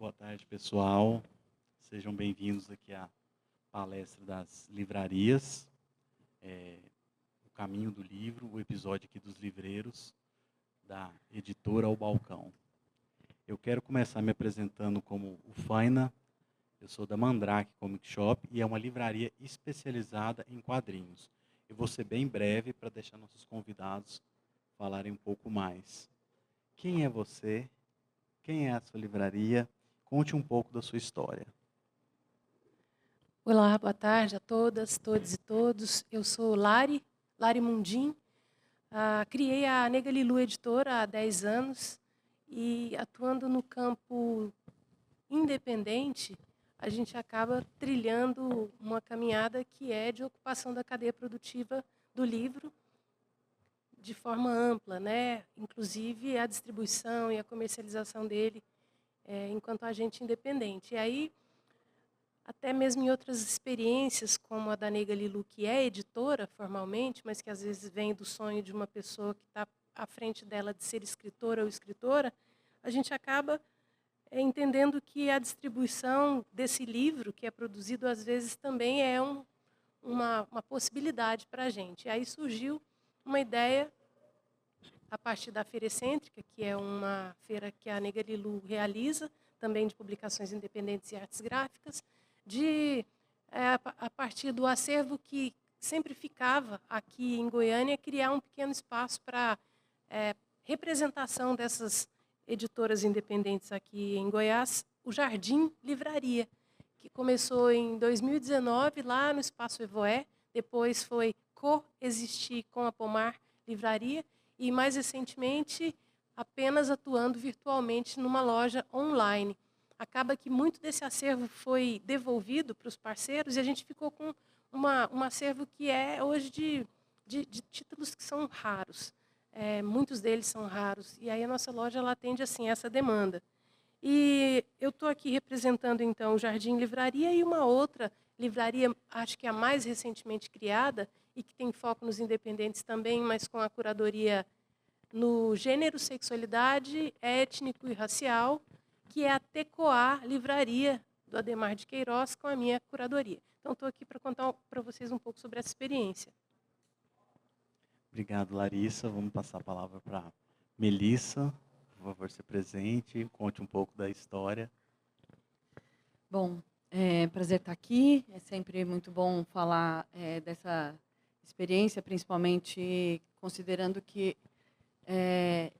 Boa tarde, pessoal. Sejam bem-vindos aqui à palestra das livrarias, o caminho do livro, o episódio aqui dos livreiros, da editora ao balcão. Eu quero começar me apresentando como o Faina. Eu sou da Mandrake Comic Shop e é uma livraria especializada em quadrinhos. Eu vou ser bem breve para deixar nossos convidados falarem um pouco mais. Quem é você? Quem é a sua livraria? Conte um pouco da sua história. Olá, boa tarde a todas, todos e todos. Eu sou Lari Mundim. Criei a Nega Lilu Editora há 10 anos e, atuando no campo independente, a gente acaba trilhando uma caminhada que é de ocupação da cadeia produtiva do livro de forma ampla, né? Inclusive a distribuição e a comercialização dele enquanto agente independente. E aí, até mesmo em outras experiências, como a da Nega Lilu, que é editora formalmente, mas que às vezes vem do sonho de uma pessoa que está à frente dela de ser escritora ou escritora, a gente acaba entendendo que a distribuição desse livro, que é produzido, às vezes também é uma possibilidade para a gente. E aí surgiu uma ideia, a partir da Feira Excêntrica, que é uma feira que a Nega Lilu realiza, também de publicações independentes e artes gráficas, a partir do acervo que sempre ficava aqui em Goiânia, criar um pequeno espaço para representação dessas editoras independentes aqui em Goiás, o Jardim Livraria, que começou em 2019, lá no Espaço Evoé, depois foi coexistir com a Pomar Livraria, e mais recentemente apenas atuando virtualmente numa loja online. Acaba que muito desse acervo foi devolvido para os parceiros e a gente ficou com um acervo que é hoje de títulos que são raros. Muitos deles são raros. E aí a nossa loja ela atende assim, essa demanda. E eu estou aqui representando, então, o Jardim Livraria e uma outra livraria, acho que a mais recentemente criada, e que tem foco nos independentes também, mas com a curadoria no gênero, sexualidade, étnico e racial, que é a Tecoá Livraria, do Ademar de Queiroz, com a minha curadoria. Então, estou aqui para contar para vocês um pouco sobre essa experiência. Obrigado, Larissa. Vamos passar a palavra para Melissa. Por favor, se presente, conte um pouco da história. Bom, é prazer estar aqui. É sempre muito bom falar dessa experiência, principalmente considerando que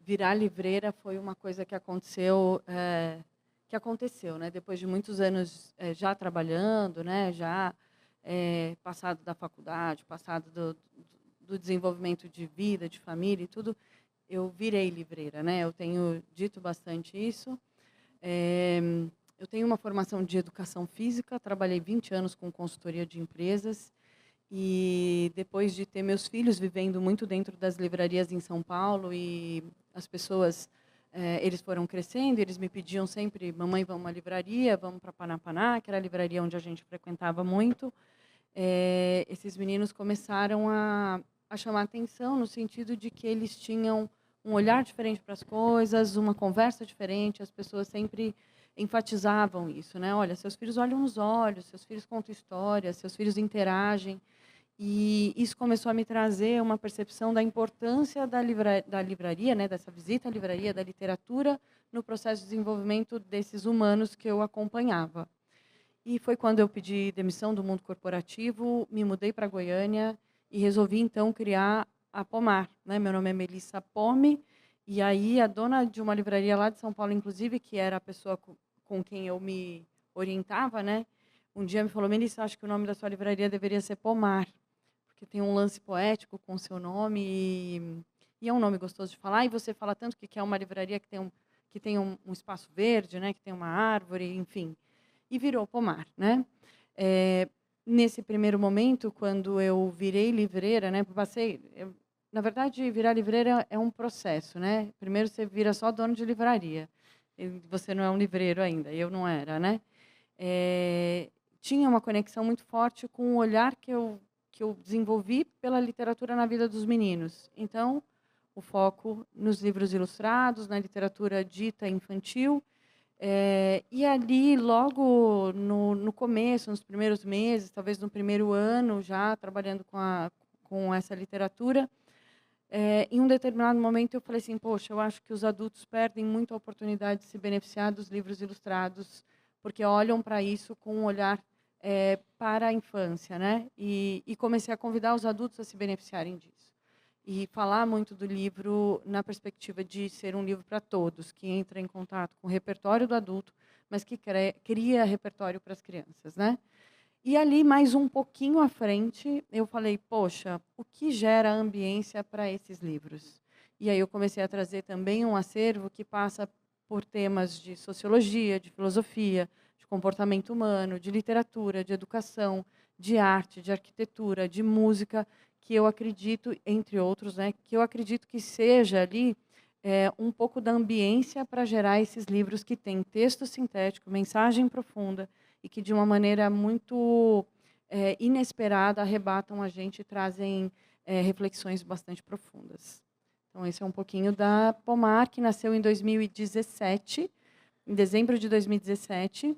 virar livreira foi uma coisa que aconteceu, né? Depois de muitos anos já trabalhando, né? Já passado da faculdade, passado do desenvolvimento de vida, de família e tudo, eu virei livreira, né? Eu tenho dito bastante isso. Eu tenho uma formação de educação física, trabalhei 20 anos com consultoria de empresas e depois de ter meus filhos vivendo muito dentro das livrarias em São Paulo e as pessoas, eles foram crescendo, eles me pediam sempre, mamãe, vamos à livraria, vamos para Panapaná, que era a livraria onde a gente frequentava muito. Esses meninos começaram a chamar atenção no sentido de que eles tinham um olhar diferente para as coisas, uma conversa diferente, as pessoas sempre enfatizavam isso, né? Olha, seus filhos olham nos olhos, seus filhos contam histórias, seus filhos interagem. E isso começou a me trazer uma percepção da importância da livraria, né? Dessa visita à livraria, da literatura, no processo de desenvolvimento desses humanos que eu acompanhava. E foi quando eu pedi demissão do mundo corporativo, me mudei para Goiânia e resolvi, então, criar a Pomar, né? Meu nome é Melissa Pome, e aí a dona de uma livraria lá de São Paulo, inclusive, que era a pessoa com quem eu me orientava, né? Um dia me falou, Melissa, acho que o nome da sua livraria deveria ser Pomar, porque tem um lance poético com o seu nome e é um nome gostoso de falar, e você fala tanto que é uma livraria que tem um espaço verde, né? Que tem uma árvore, enfim. E virou Pomar, né? Nesse primeiro momento, quando eu virei livreira, né? Na verdade, virar livreira é um processo, né? Primeiro você vira só dono de livraria. Você não é um livreiro ainda, eu não era, né? Tinha uma conexão muito forte com o olhar que eu desenvolvi pela literatura na vida dos meninos. Então, o foco nos livros ilustrados, na literatura dita infantil, E ali, logo no começo, nos primeiros meses, talvez no primeiro ano, já trabalhando com essa literatura, em um determinado momento eu falei assim, poxa, eu acho que os adultos perdem muito a oportunidade de se beneficiar dos livros ilustrados, porque olham para isso com um olhar para a infância, né? E comecei a convidar os adultos a se beneficiarem disso. E falar muito do livro na perspectiva de ser um livro para todos, que entra em contato com o repertório do adulto, mas que cria repertório para as crianças, né? E ali, mais um pouquinho à frente, eu falei, poxa, o que gera ambiência para esses livros? E aí eu comecei a trazer também um acervo que passa por temas de sociologia, de filosofia, de comportamento humano, de literatura, de educação, de arte, de arquitetura, de música, que eu acredito, entre outros, né, que eu acredito que seja ali um pouco da ambiência para gerar esses livros que têm texto sintético, mensagem profunda, e que, de uma maneira muito inesperada, arrebatam a gente e trazem reflexões bastante profundas. Então, esse é um pouquinho da Pomar, que nasceu em 2017, em dezembro de 2017,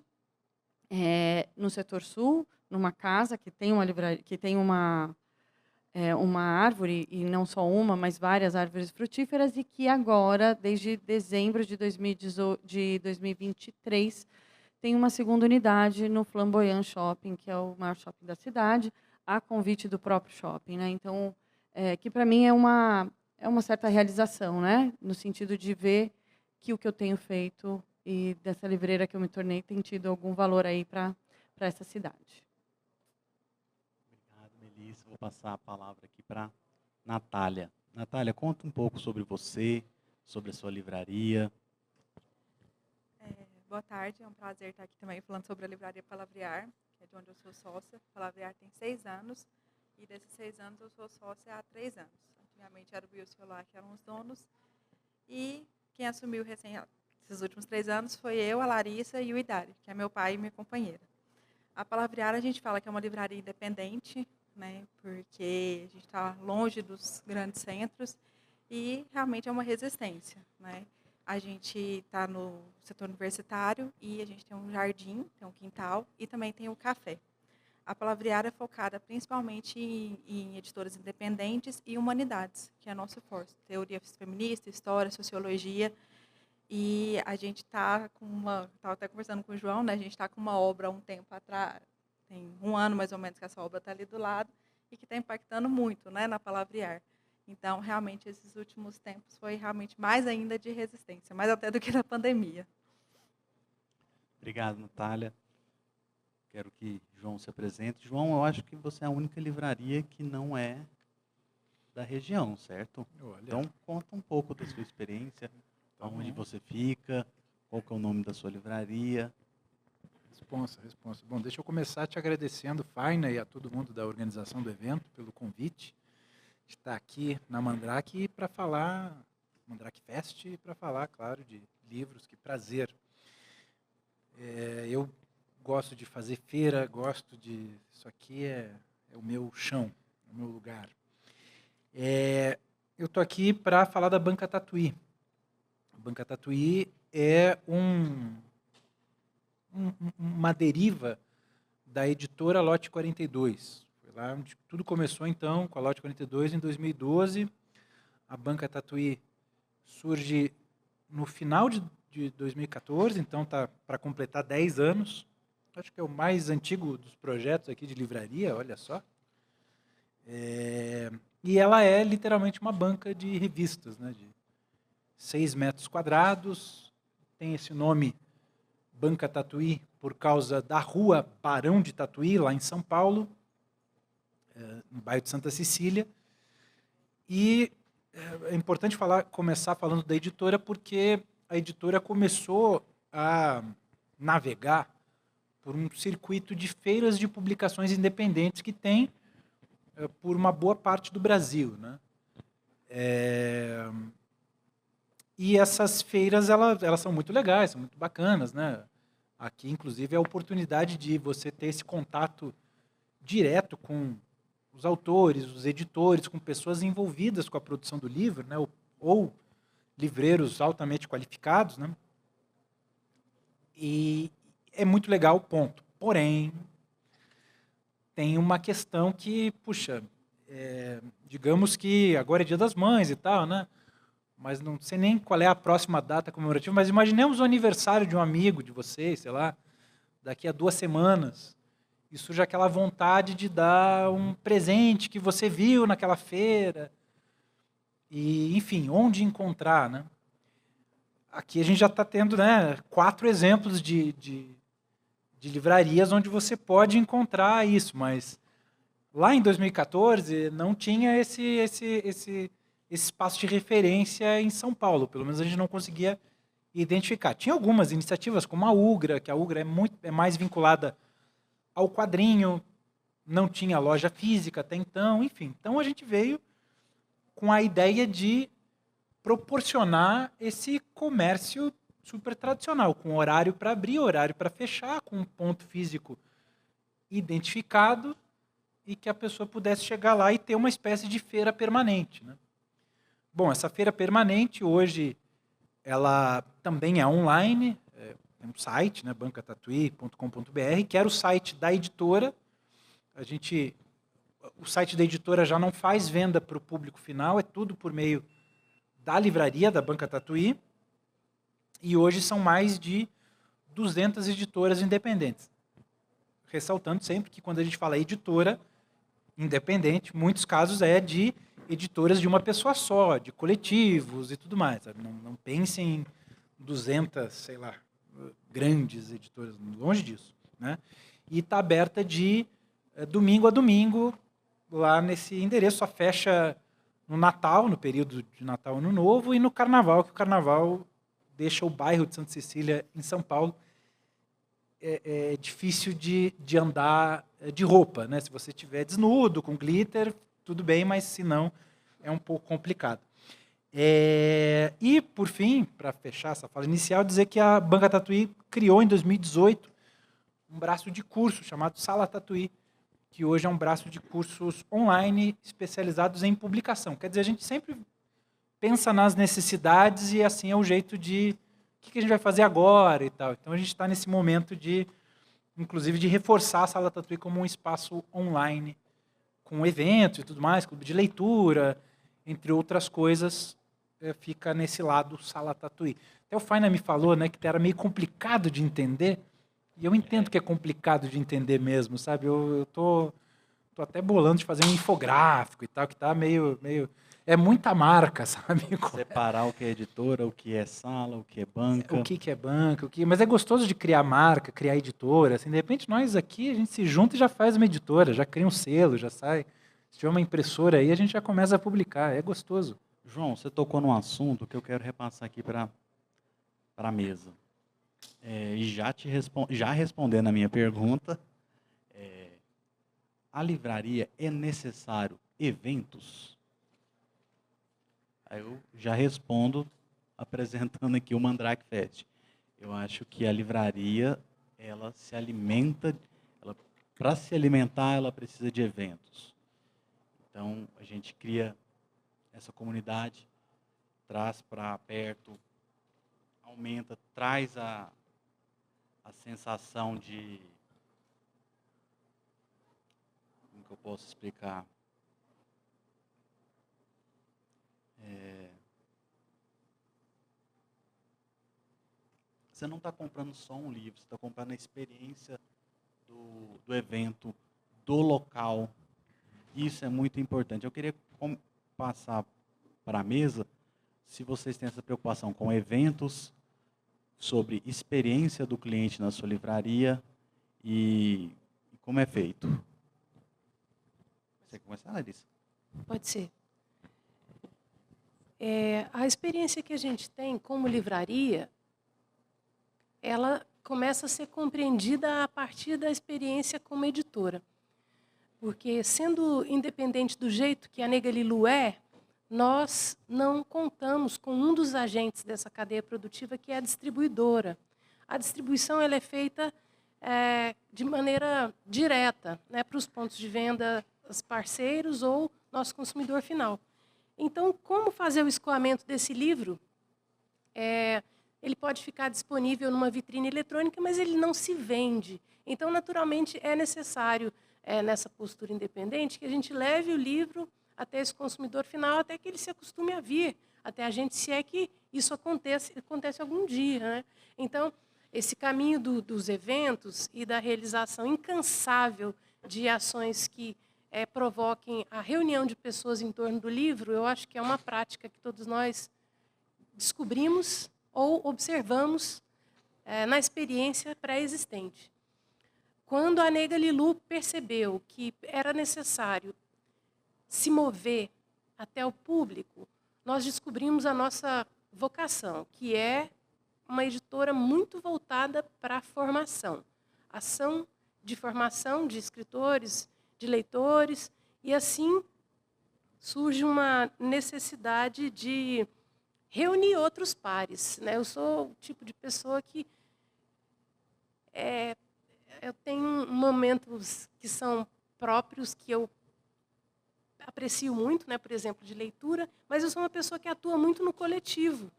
no setor sul, numa casa que tem uma livraria, que tem uma árvore, e não só uma, mas várias árvores frutíferas, e que agora, desde dezembro de 2023, tem uma segunda unidade no Flamboyant Shopping, que é o maior shopping da cidade, a convite do próprio shopping, né? Então, que para mim é uma certa realização, né? No sentido de ver que o que eu tenho feito e dessa livreira que eu me tornei tem tido algum valor aí para essa cidade. Obrigado, Melissa. Vou passar a palavra aqui para Natália. Natália, conta um pouco sobre você, sobre a sua livraria. Boa tarde, é um prazer estar aqui também falando sobre a Livraria Palavrear, que é de onde eu sou sócia. Palavrear tem 6 anos, e desses 6 anos eu sou sócia há 3 anos. Antigamente era o Wilson e o Lá que eram os donos, e quem assumiu esses últimos 3 anos foi eu, a Larissa e o Idari, que é meu pai e minha companheira. A Palavrear a gente fala que é uma livraria independente, né, porque a gente está longe dos grandes centros, e realmente é uma resistência, né? A gente está no setor universitário e a gente tem um jardim, tem um quintal e também tem um café. A Palavrear é focada principalmente em editoras independentes e humanidades, que é a nossa força. Teoria feminista, história, sociologia. E a gente está com estava até conversando com o João, né? A gente está com uma obra há um tempo atrás, tem 1 ano mais ou menos que essa obra está ali do lado, e que está impactando muito, né, na Palavrear. Então, realmente, esses últimos tempos foi realmente mais ainda de resistência, mais até do que na pandemia. Obrigado, Natália. Quero que João se apresente. João, eu acho que você é a única livraria que não é da região, certo? Olha. Então, conta um pouco da sua experiência, Tá onde bom. você fica, qual que é o nome da sua livraria. Responsa. Bom, deixa eu começar te agradecendo, Faina, e a todo mundo da organização do evento, pelo convite de estar aqui na Mandrake para falar, Mandrake Fest, para falar, claro, de livros, que prazer. Eu gosto de fazer feira, isso aqui é o meu chão, é o meu lugar. Eu estou aqui para falar da Banca Tatuí. A Banca Tatuí é uma deriva da editora Lote 42. Foi lá onde tudo começou, então, com a Lote 42, em 2012. A Banca Tatuí surge no final de 2014, então está para completar 10 anos. Acho que é o mais antigo dos projetos aqui de livraria, olha só. E ela é literalmente uma banca de revistas, né, de 6 metros quadrados, tem esse nome Banca Tatuí por causa da rua Barão de Tatuí, lá em São Paulo, no bairro de Santa Cecília. E é importante começar falando da editora, porque a editora começou a navegar por um circuito de feiras de publicações independentes que tem por uma boa parte do Brasil, né? E essas feiras elas são muito legais, são muito bacanas, né? Aqui, inclusive, é a oportunidade de você ter esse contato direto com os autores, os editores, com pessoas envolvidas com a produção do livro, né? Ou livreiros altamente qualificados, né? E é muito legal, ponto. Porém, tem uma questão que, puxa, digamos que agora é Dia das Mães e tal, né? Mas não sei nem qual é a próxima data comemorativa, mas imaginemos o aniversário de um amigo de vocês, sei lá, daqui a 2 semanas. E surge aquela vontade de dar um presente que você viu naquela feira. E, enfim, onde encontrar, né? Aqui a gente já está tendo, né, 4 exemplos de livrarias onde você pode encontrar isso, mas lá em 2014 não tinha esse espaço de referência em São Paulo, pelo menos a gente não conseguia identificar. Tinha algumas iniciativas, como a Ugra, que a Ugra é mais vinculada ao quadrinho, não tinha loja física até então, enfim. Então a gente veio com a ideia de proporcionar esse comércio super tradicional, com horário para abrir, horário para fechar, com um ponto físico identificado e que a pessoa pudesse chegar lá e ter uma espécie de feira permanente, né? Bom, essa feira permanente hoje ela também é online, é um site, né, bancatatuí.com.br, que era o site da editora. O site da editora já não faz venda para o público final, é tudo por meio da livraria da Banca Tatuí. E hoje são mais de 200 editoras independentes. Ressaltando sempre que quando a gente fala editora independente, muitos casos é de editoras de uma pessoa só, de coletivos e tudo mais. Sabe? Não pensem em 200, sei lá, grandes editoras, longe disso, né? E está aberta de domingo a domingo, lá nesse endereço. Só fecha no Natal, no período de Natal e Ano Novo, e no Carnaval, que o Carnaval deixa o bairro de Santa Cecília, em São Paulo, é difícil de andar de roupa, né? Se você estiver desnudo, com glitter, tudo bem, mas se não, é um pouco complicado. E, por fim, para fechar essa fala inicial, dizer que a Banca Tatuí criou, em 2018, um braço de curso chamado Sala Tatuí, que hoje é um braço de cursos online especializados em publicação. Quer dizer, a gente sempre pensa nas necessidades e assim é o jeito de o que a gente vai fazer agora e tal. Então a gente está nesse momento de, inclusive, de reforçar a Sala Tatuí como um espaço online, com eventos e tudo mais, clube de leitura, entre outras coisas, fica nesse lado Sala Tatuí. Até o Faina me falou, né, que era meio complicado de entender, e eu entendo que é complicado de entender mesmo, sabe? Eu tô até bolando de fazer um infográfico e tal, que tá meio é muita marca, sabe? Separar o que é editora, o que é sala, o que é banca. O que é banca, mas é gostoso de criar marca, criar editora, assim, de repente nós aqui, a gente se junta e já faz uma editora, já cria um selo, já sai. Se tiver uma impressora aí, a gente já começa a publicar, é gostoso. João, você tocou num assunto que eu quero repassar aqui para a mesa. E já respondendo a minha pergunta, a livraria é necessário eventos? Aí eu já respondo apresentando aqui o Mandrake Fest. Eu acho que a livraria, ela se alimenta, para se alimentar, ela precisa de eventos. Então, a gente cria essa comunidade, traz para perto, aumenta, traz a sensação de... Como que eu posso explicar? Você não está comprando só um livro, você está comprando a experiência do evento, do local. Isso é muito importante. Eu queria passar para a mesa, se vocês têm essa preocupação com eventos, sobre experiência do cliente na sua livraria e como é feito. Você quer começar, Larissa? Pode ser. A experiência que a gente tem como livraria, ela começa a ser compreendida a partir da experiência como editora. Porque, sendo independente do jeito que a Negalilu é, nós não contamos com um dos agentes dessa cadeia produtiva, que é a distribuidora. A distribuição ela é feita de maneira direta, né, para os pontos de venda, os parceiros ou nosso consumidor final. Então, como fazer o escoamento desse livro ele pode ficar disponível numa vitrine eletrônica, mas ele não se vende. Então, naturalmente, é necessário, nessa postura independente, que a gente leve o livro até esse consumidor final, até que ele se acostume a vir, até a gente, se é que isso acontece algum dia, né? Então, esse caminho dos eventos e da realização incansável de ações que provoquem a reunião de pessoas em torno do livro, eu acho que é uma prática que todos nós descobrimos ou observamos na experiência pré-existente. Quando a Negra Lilu percebeu que era necessário se mover até o público, nós descobrimos a nossa vocação, que é uma editora muito voltada para a formação, ação de formação de escritores, de leitores, e assim surge uma necessidade de reunir outros pares, né? Eu sou o tipo de pessoa que eu tenho momentos que são próprios, que eu aprecio muito, né? Por exemplo, de leitura, mas eu sou uma pessoa que atua muito no coletivo.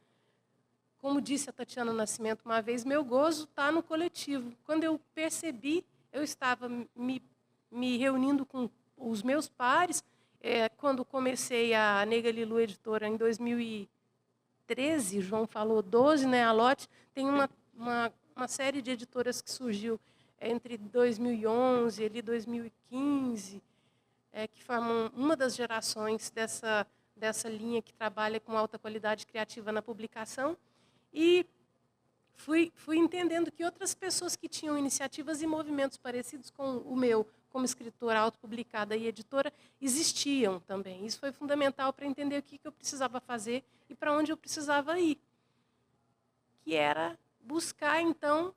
Como disse a Tatiana Nascimento uma vez, meu gozo está no coletivo. Quando eu percebi, eu estava me reunindo com os meus pares, quando comecei a Negra Lilu Editora em 2013, João falou 12, né? A Lotte tem uma série de editoras que surgiu entre 2011 e 2015, que formam uma das gerações dessa linha que trabalha com alta qualidade criativa na publicação. E fui entendendo que outras pessoas que tinham iniciativas e movimentos parecidos com o meu, como escritora autopublicada e editora, existiam também. Isso foi fundamental para entender o que eu precisava fazer e para onde eu precisava ir, que era buscar, então,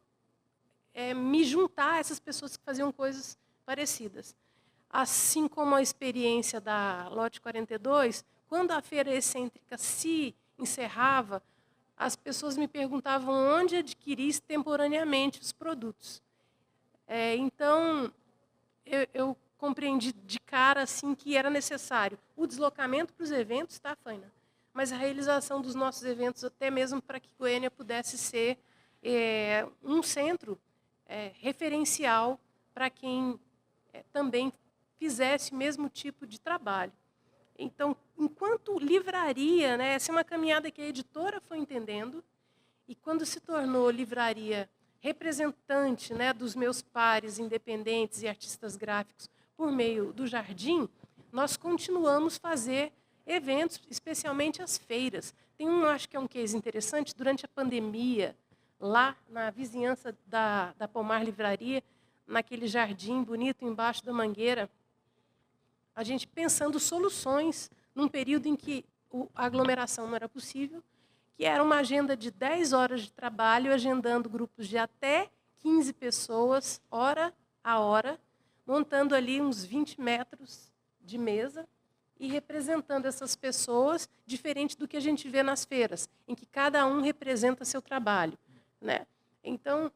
me juntar a essas pessoas que faziam coisas parecidas. Assim como a experiência da Lote 42, quando a Feira Excêntrica se encerrava, as pessoas me perguntavam onde adquirir extemporaneamente os produtos. Então, eu compreendi de cara assim, que era necessário o deslocamento para os eventos, tá, Faina? Mas a realização dos nossos eventos, até mesmo para que Goiânia pudesse ser um centro referencial para quem também fizesse o mesmo tipo de trabalho. Então, enquanto livraria, né, essa é uma caminhada que a editora foi entendendo, e quando se tornou livraria representante, né, dos meus pares independentes e artistas gráficos por meio do Jardim, nós continuamos a fazer eventos, especialmente as feiras. Tem acho que é um case interessante, durante a pandemia, lá na vizinhança da Pomar Livraria, naquele jardim bonito embaixo da mangueira, a gente pensando soluções num período em que a aglomeração não era possível, que era uma agenda de 10 horas de trabalho, agendando grupos de até 15 pessoas, hora a hora, montando ali uns 20 metros de mesa e representando essas pessoas, diferente do que a gente vê nas feiras, em que cada um representa seu trabalho, né? Então,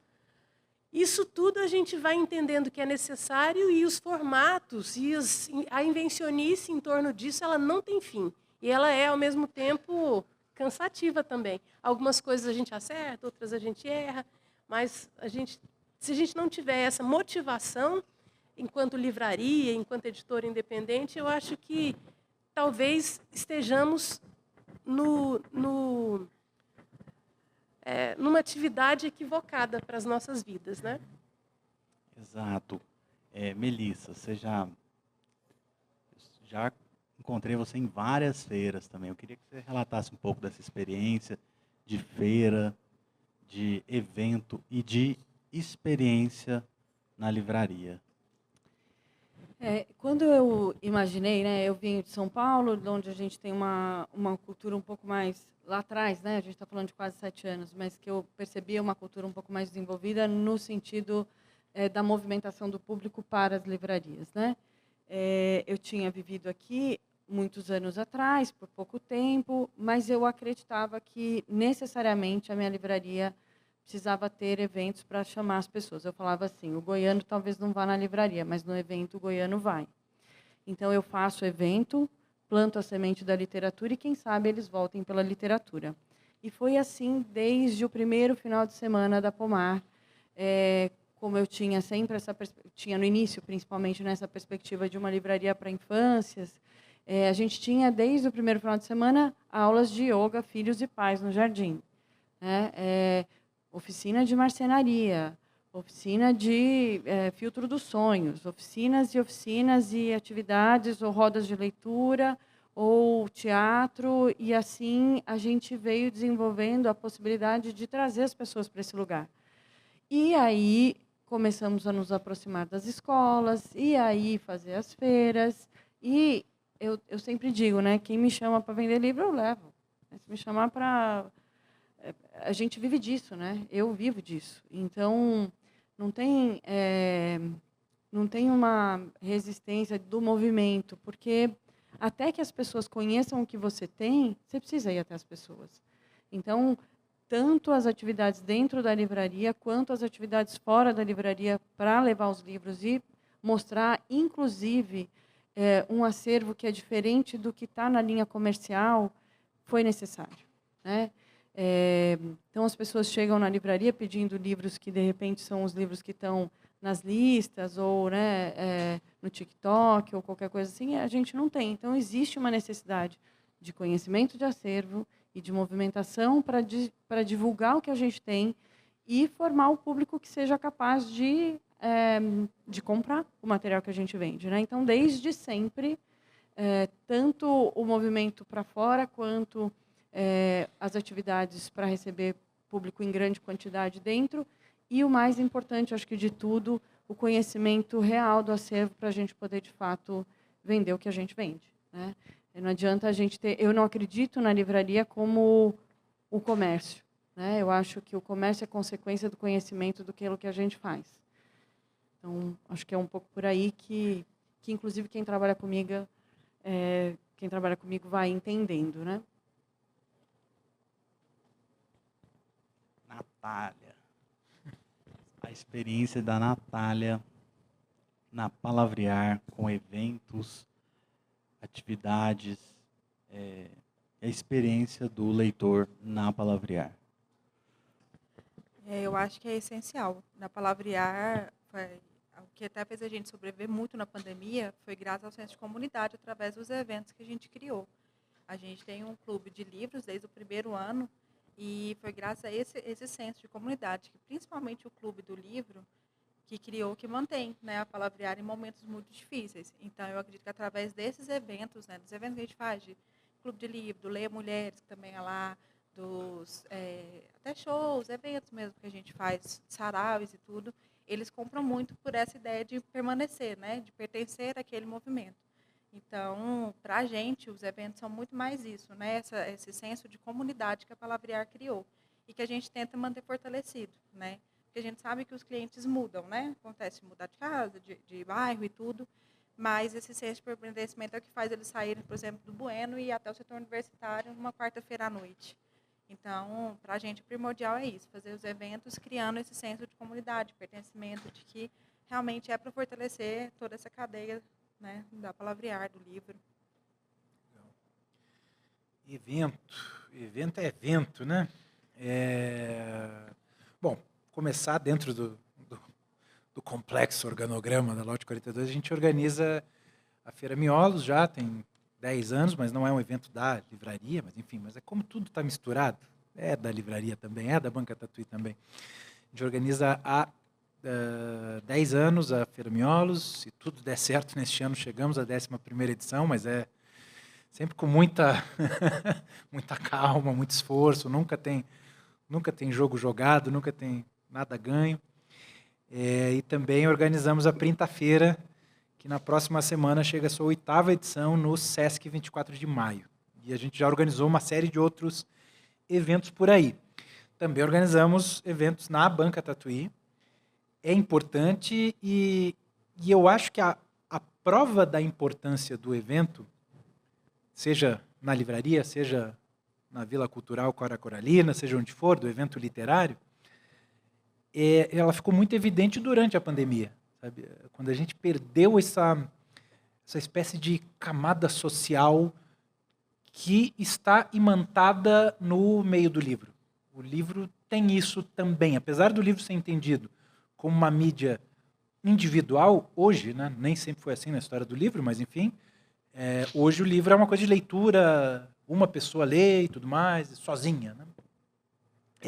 isso tudo a gente vai entendendo que é necessário, e os formatos e a invencionice em torno disso, ela não tem fim. E ela é, ao mesmo tempo, cansativa também. Algumas coisas a gente acerta, outras a gente erra, mas se a gente não tiver essa motivação, enquanto livraria, enquanto editora independente, eu acho que talvez estejamos numa atividade equivocada para as nossas vidas, né? Exato. Melissa, você já encontrei você em várias feiras também. Eu queria que você relatasse um pouco dessa experiência de feira, de evento e de experiência na livraria. Quando eu imaginei, né, eu vim de São Paulo, onde a gente tem uma cultura um pouco mais lá atrás, né, a gente está falando de quase 7 anos, mas que eu percebia uma cultura um pouco mais desenvolvida no sentido da movimentação do público para as livrarias, né? Eu tinha vivido aqui muitos anos atrás, por pouco tempo, mas eu acreditava que necessariamente a minha livraria precisava ter eventos para chamar as pessoas. Eu falava assim, o goiano talvez não vá na livraria, mas no evento o goiano vai. Então, eu faço evento, planto a semente da literatura e, quem sabe, eles voltem pela literatura. E foi assim desde o primeiro final de semana da Pomar. Como eu tinha sempre tinha no início, principalmente nessa perspectiva de uma livraria para infâncias, a gente tinha desde o primeiro final de semana aulas de yoga, filhos e pais no jardim, né? Oficina de marcenaria, oficina de filtro dos sonhos, oficinas e atividades ou rodas de leitura ou teatro, e assim a gente veio desenvolvendo a possibilidade de trazer as pessoas para esse lugar. E aí começamos a nos aproximar das escolas, e aí fazer as feiras, e eu sempre digo, né, quem me chama para vender livro, eu levo. Se me chamar para... A gente vive disso, né? Eu vivo disso. Então, não tem uma resistência do movimento, porque até que as pessoas conheçam o que você tem, você precisa ir até as pessoas. Então, tanto as atividades dentro da livraria, quanto as atividades fora da livraria para levar os livros e mostrar, inclusive, um acervo que é diferente do que está na linha comercial, foi necessário, né? Então, as pessoas chegam na livraria pedindo livros que, de repente, são os livros que estão nas listas, ou né, no TikTok, ou qualquer coisa assim, a gente não tem. Então, existe uma necessidade de conhecimento de acervo e de movimentação para divulgar o que a gente tem e formar o público que seja capaz de comprar o material que a gente vende, né? Então, desde sempre, tanto o movimento para fora, quanto as atividades para receber público em grande quantidade dentro, e o mais importante, acho que de tudo, o conhecimento real do acervo para a gente poder, de fato, vender o que a gente vende, né? Não adianta a gente ter... Eu não acredito na livraria como o comércio, né? Eu acho que o comércio é consequência do conhecimento do que a gente faz. Então, acho que é um pouco por aí que inclusive, quem trabalha comigo vai entendendo, né? Natália. A experiência da Natália na Palavrear, com eventos, atividades, a experiência do leitor na Palavrear. Eu acho que é essencial. Na Palavrear, o que até fez a gente sobreviver muito na pandemia foi graças ao senso de comunidade, através dos eventos que a gente criou. A gente tem um clube de livros desde o primeiro ano, e foi graças a esse senso de comunidade, que principalmente o Clube do Livro, que criou, que mantém, né, a Palavrear em momentos muito difíceis. Então, eu acredito que através desses eventos, né, dos eventos que a gente faz, de Clube de Livro, do Leia Mulheres, que também é lá, até shows, eventos mesmo que a gente faz, saraus e tudo, eles compram muito por essa ideia de permanecer, né, de pertencer àquele movimento. Então, para a gente, os eventos são muito mais isso, né? Esse senso de comunidade que a Palavrear criou e que a gente tenta manter fortalecido, né? Porque a gente sabe que os clientes mudam, né? Acontece mudar de casa, de bairro e tudo, mas esse senso de pertencimento é o que faz eles saírem, por exemplo, do Bueno e ir até o setor universitário numa quarta-feira à noite. Então, para a gente, o primordial é isso, fazer os eventos criando esse senso de comunidade, pertencimento, de que realmente é para fortalecer toda essa cadeia, né, da Palavrear, do livro. Evento é evento, né? Bom, começar dentro do complexo organograma da Lote 42, a gente organiza a Feira Miolos, já tem 10 anos, mas não é um evento da livraria, mas é como tudo está misturado, é da livraria também, é da Banca Tatuí também. A gente organiza há 10 anos a Feira Miolos, se tudo der certo, neste ano chegamos à 11ª edição, mas é sempre com muita calma, muito esforço, nunca tem jogo jogado, nunca tem nada ganho. E também organizamos a Printafeira, que na próxima semana chega a sua 8ª edição no Sesc 24 de maio. E a gente já organizou uma série de outros eventos por aí. Também organizamos eventos na Banca Tatuí. É importante e eu acho que a prova da importância do evento, seja na livraria, seja na Vila Cultural Cora Coralina, seja onde for, do evento literário, ela ficou muito evidente durante a pandemia, sabe? Quando a gente perdeu essa espécie de camada social que está imantada no meio do livro. O livro tem isso também. Apesar do livro ser entendido como uma mídia individual, hoje, né, nem sempre foi assim na história do livro, mas enfim, hoje o livro é uma coisa de leitura, uma pessoa lê e tudo mais, sozinha. Né?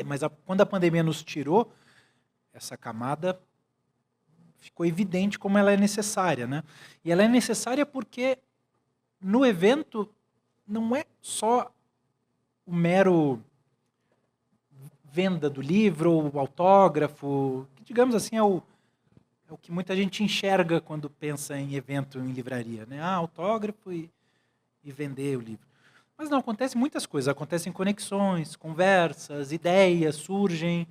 Mas quando a pandemia nos tirou, essa camada ficou evidente como ela é necessária. Né? E ela é necessária porque no evento não é só o mero venda do livro, o autógrafo, que, digamos assim, é o que muita gente enxerga quando pensa em evento em livraria. Né? Autógrafo e vender o livro. Mas não, acontecem muitas coisas. Acontecem conexões, conversas, ideias surgem.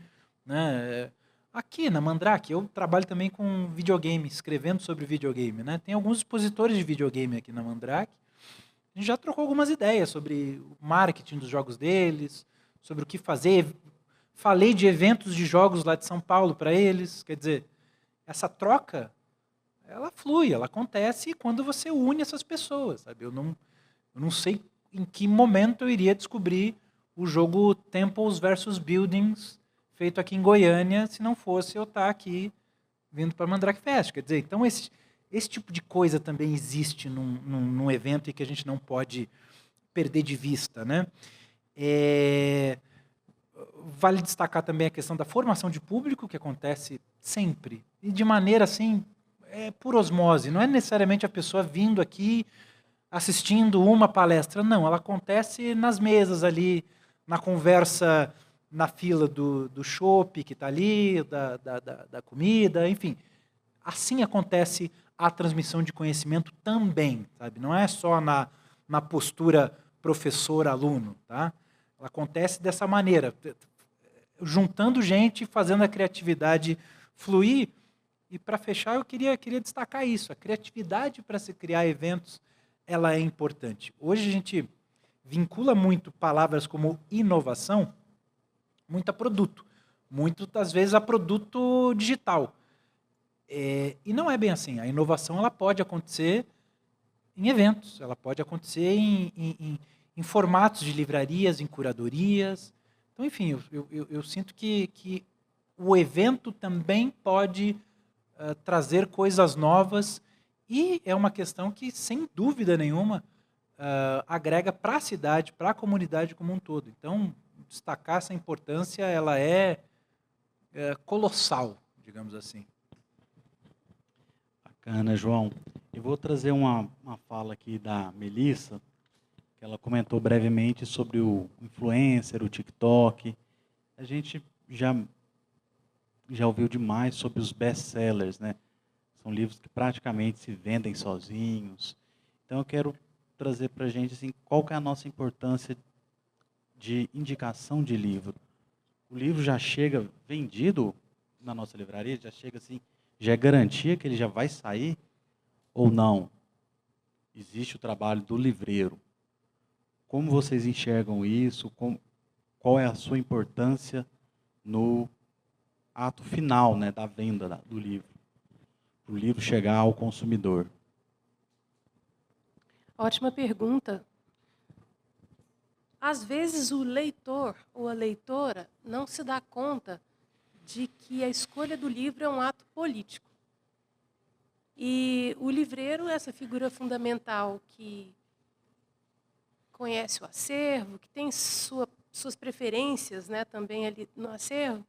Né? Aqui na Mandrake, eu trabalho também com videogame, escrevendo sobre videogame. Né? Tem alguns expositores de videogame aqui na Mandrake. A gente já trocou algumas ideias sobre o marketing dos jogos deles, sobre o que fazer. Falei de eventos de jogos lá de São Paulo para eles. Quer dizer, essa troca, ela flui, ela acontece quando você une essas pessoas. Sabe? Eu não sei em que momento eu iria descobrir o jogo Temples versus Buildings, feito aqui em Goiânia, se não fosse eu estar aqui vindo para a Mandrake Fest. Quer dizer, então esse tipo de coisa também existe num evento e que a gente não pode perder de vista. Né? Vale destacar também a questão da formação de público, que acontece sempre, e de maneira assim, por osmose. Não é necessariamente a pessoa vindo aqui, assistindo uma palestra. Não, ela acontece nas mesas ali, na conversa, na fila do chopp que está ali, da comida, enfim. Assim acontece a transmissão de conhecimento também, sabe? Não é só na postura professor-aluno, tá? Ela acontece dessa maneira, juntando gente, fazendo a criatividade fluir. E para fechar, eu queria destacar isso. A criatividade para se criar eventos, ela é importante. Hoje a gente vincula muito palavras como inovação, muito a produto, muitas vezes a produto digital. E não é bem assim. A inovação ela pode acontecer em eventos, ela pode acontecer em formatos de livrarias, em curadorias. Então, enfim, eu sinto que o evento também pode trazer coisas novas e é uma questão que, sem dúvida nenhuma, agrega para a cidade, para a comunidade como um todo. Então, destacar essa importância, ela é colossal, digamos assim. Bacana, João. Eu vou trazer uma fala aqui da Melissa, que ela comentou brevemente sobre o influencer, o TikTok. A gente já ouviu demais sobre os best-sellers, né? São livros que praticamente se vendem sozinhos. Então eu quero trazer para a gente assim, qual que é a nossa importância de indicação de livro. O livro já chega vendido na nossa livraria, já chega assim, já é garantia que ele já vai sair ou não? Existe o trabalho do livreiro. Como vocês enxergam isso? Qual é a sua importância no ato final, né, da venda do livro? Para o livro chegar ao consumidor. Ótima pergunta. Às vezes o leitor ou a leitora não se dá conta de que a escolha do livro é um ato político. E o livreiro é essa figura fundamental que conhece o acervo, que tem suas preferências, né, também ali no acervo.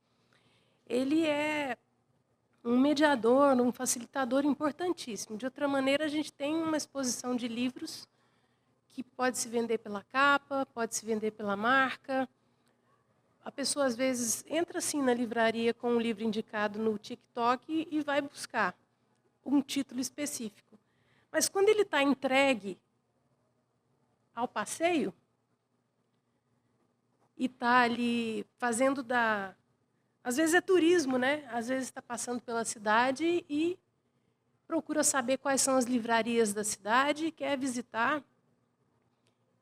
Ele é um mediador, um facilitador importantíssimo. De outra maneira, a gente tem uma exposição de livros que pode se vender pela capa, pode se vender pela marca. A pessoa, às vezes, entra assim na livraria com um livro indicado no TikTok e vai buscar um título específico. Mas quando ele está entregue ao passeio e está ali fazendo às vezes é turismo, né? Às vezes está passando pela cidade e procura saber quais são as livrarias da cidade, quer visitar.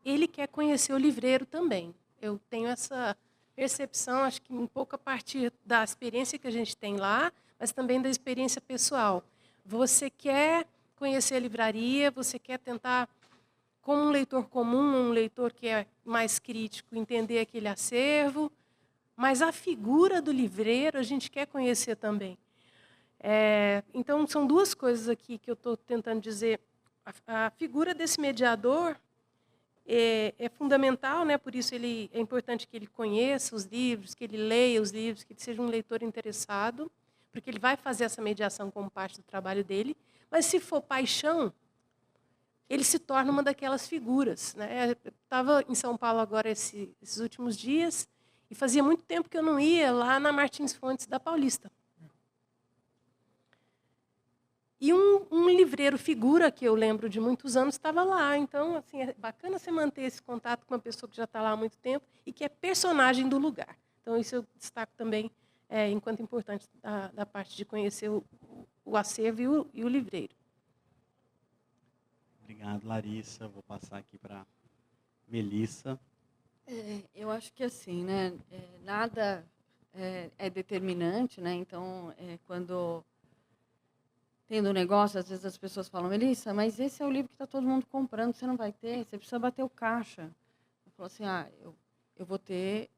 Ele quer conhecer o livreiro também. Eu tenho essa percepção, acho que um pouco a partir da experiência que a gente tem lá, mas também da experiência pessoal. Você quer conhecer a livraria, você quer tentar como um leitor comum, um leitor que é mais crítico, entender aquele acervo, mas a figura do livreiro a gente quer conhecer também. Então, são duas coisas aqui que eu estou tentando dizer. A figura desse mediador é fundamental, né? Por isso é importante que ele conheça os livros, que ele leia os livros, que ele seja um leitor interessado, porque ele vai fazer essa mediação como parte do trabalho dele. Mas, se for paixão, ele se torna uma daquelas figuras, né? Eu estava em São Paulo agora esses últimos dias e fazia muito tempo que eu não ia lá na Martins Fontes da Paulista. E um livreiro figura, que eu lembro de muitos anos, estava lá. Então, assim, é bacana você manter esse contato com uma pessoa que já está lá há muito tempo e que é personagem do lugar. Então, isso eu destaco também enquanto importante da parte de conhecer o acervo e o livreiro. Obrigado, Larissa. Vou passar aqui para Melissa. Eu acho que assim, né, nada é determinante, né? Então, quando tendo um negócio, às vezes as pessoas falam, Melissa, mas esse é o livro que está todo mundo comprando, você não vai ter, você precisa bater o caixa. Eu falo assim, eu vou ter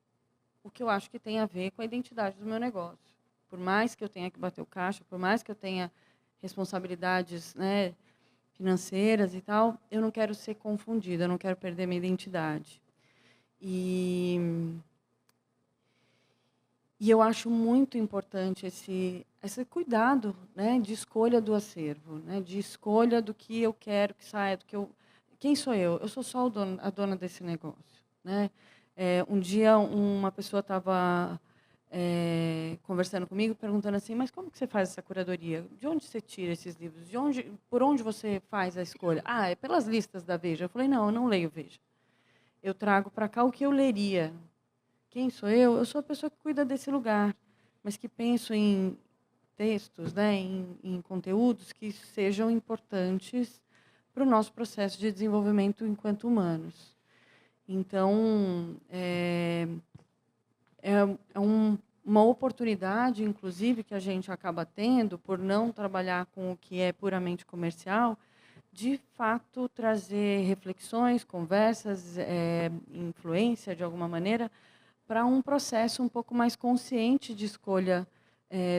o que eu acho que tem a ver com a identidade do meu negócio. Por mais que eu tenha que bater o caixa, por mais que eu tenha responsabilidades, né, financeiras e tal, eu não quero ser confundida, eu não quero perder minha identidade. E eu acho muito importante esse cuidado, né, de escolha do acervo, né, de escolha do que eu quero que saia, quem sou eu? Eu sou só a dona desse negócio, né? Um dia uma pessoa estava conversando comigo, perguntando assim, mas como que você faz essa curadoria? De onde você tira esses livros? Por onde você faz a escolha? É pelas listas da Veja. Eu falei, não, eu não leio Veja. Eu trago para cá o que eu leria. Quem sou eu? Eu sou a pessoa que cuida desse lugar, mas que penso em textos, né, em conteúdos que sejam importantes para o nosso processo de desenvolvimento enquanto humanos. Então, uma oportunidade, inclusive, que a gente acaba tendo, por não trabalhar com o que é puramente comercial, de fato trazer reflexões, conversas, influência, de alguma maneira, para um processo um pouco mais consciente de escolha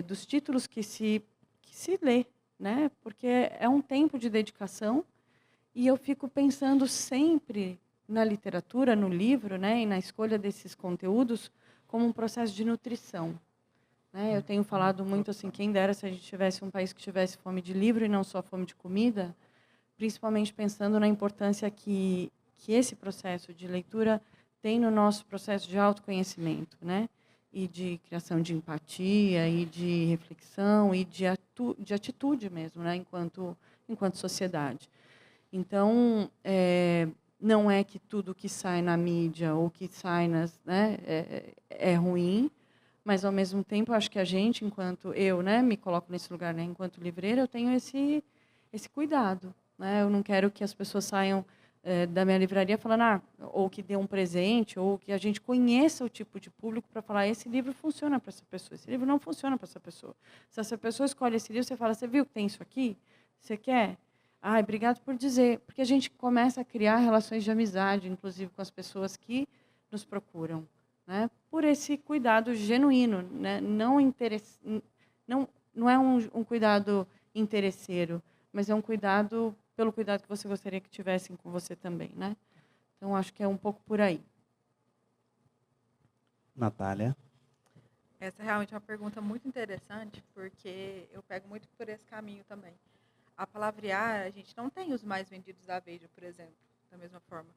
dos títulos que se lê, né? Porque é um tempo de dedicação e eu fico pensando sempre na literatura, no livro, né, e na escolha desses conteúdos como um processo de nutrição. Né? Eu tenho falado muito assim, quem dera se a gente tivesse um país que tivesse fome de livro e não só fome de comida, principalmente pensando na importância que esse processo de leitura tem no nosso processo de autoconhecimento, né? E de criação de empatia, e de reflexão, e de atitude mesmo, né? enquanto sociedade. Então, não é que tudo que sai na mídia ou que sai né, é ruim, mas, ao mesmo tempo, acho que a gente, enquanto eu, né, me coloco nesse lugar, né, enquanto livreira, eu tenho esse cuidado. Né? Eu não quero que as pessoas saiam da minha livraria falando, ou que dê um presente, ou que a gente conheça o tipo de público para falar, esse livro funciona para essa pessoa, esse livro não funciona para essa pessoa. Se essa pessoa escolhe esse livro, você fala, você viu que tem isso aqui? Você quer? Obrigado por dizer. Porque a gente começa a criar relações de amizade, inclusive com as pessoas que nos procuram. Né? Por esse cuidado genuíno. Né? Não é um cuidado interesseiro, mas é um cuidado pelo cuidado que você gostaria que tivessem com você também, né? Então, acho que é um pouco por aí. Natália. Essa realmente é uma pergunta muito interessante, porque eu pego muito por esse caminho também. A Palavrear, a gente não tem os mais vendidos da Veja, por exemplo, da mesma forma.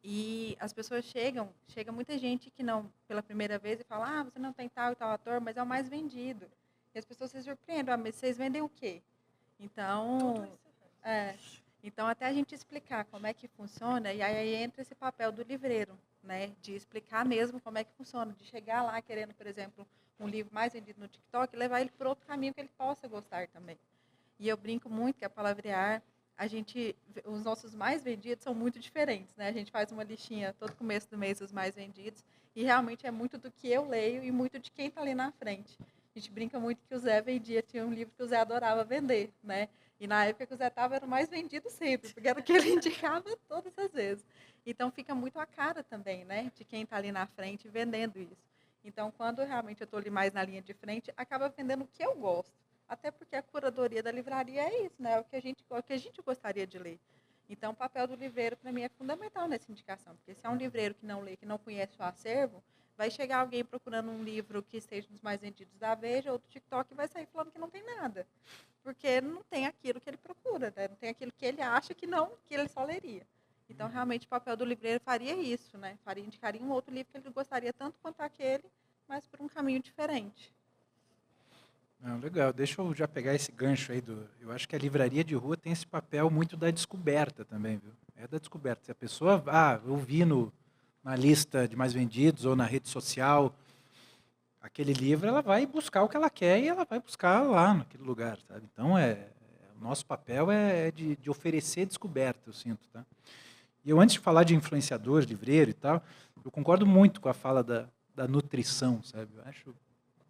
E as pessoas chega muita gente que não, pela primeira vez, e fala, você não tem tal e tal autor, mas é o mais vendido. E as pessoas se surpreendem, mas vocês vendem o quê? Então, então, até a gente explicar como é que funciona, e aí entra esse papel do livreiro, né? De explicar mesmo como é que funciona, de chegar lá querendo, por exemplo, um livro mais vendido no TikTok, e levar ele para outro caminho que ele possa gostar também. E eu brinco muito que a Palavrear, os nossos mais vendidos são muito diferentes, né? A gente faz uma listinha todo começo do mês dos mais vendidos, e realmente é muito do que eu leio e muito de quem está ali na frente. A gente brinca muito que o Zé vendia, tinha um livro que o Zé adorava vender, né? E na época que o Zé tava era o mais vendido sempre, porque era o que ele indicava todas as vezes. Então fica muito a cara também, né, de quem está ali na frente vendendo isso. Então, quando realmente eu estou ali mais na linha de frente, acaba vendendo o que eu gosto. Até porque a curadoria da livraria é isso, né? É o que a gente gostaria de ler. Então, o papel do livreiro, para mim, é fundamental nessa indicação. Porque se é um livreiro que não lê, que não conhece o acervo, vai chegar alguém procurando um livro que seja dos mais vendidos da Veja ou do TikTok e vai sair falando que não tem nada. Porque não tem aquilo que ele procura, né? Não tem aquilo que ele acha que ele só leria. Então, realmente, o papel do livreiro faria isso, né? Indicaria um outro livro que ele gostaria tanto quanto aquele, mas por um caminho diferente. Não, legal, deixa eu já pegar esse gancho aí. Eu acho que a livraria de rua tem esse papel muito da descoberta também, viu? É da descoberta. Se a pessoa, eu vi na lista de mais vendidos ou na rede social aquele livro, ela vai buscar o que ela quer e ela vai buscar lá naquele lugar, sabe? Então, o nosso papel é de oferecer descoberta, eu sinto, tá? E eu, antes de falar de influenciador, livreiro e tal, eu concordo muito com a fala da nutrição, sabe?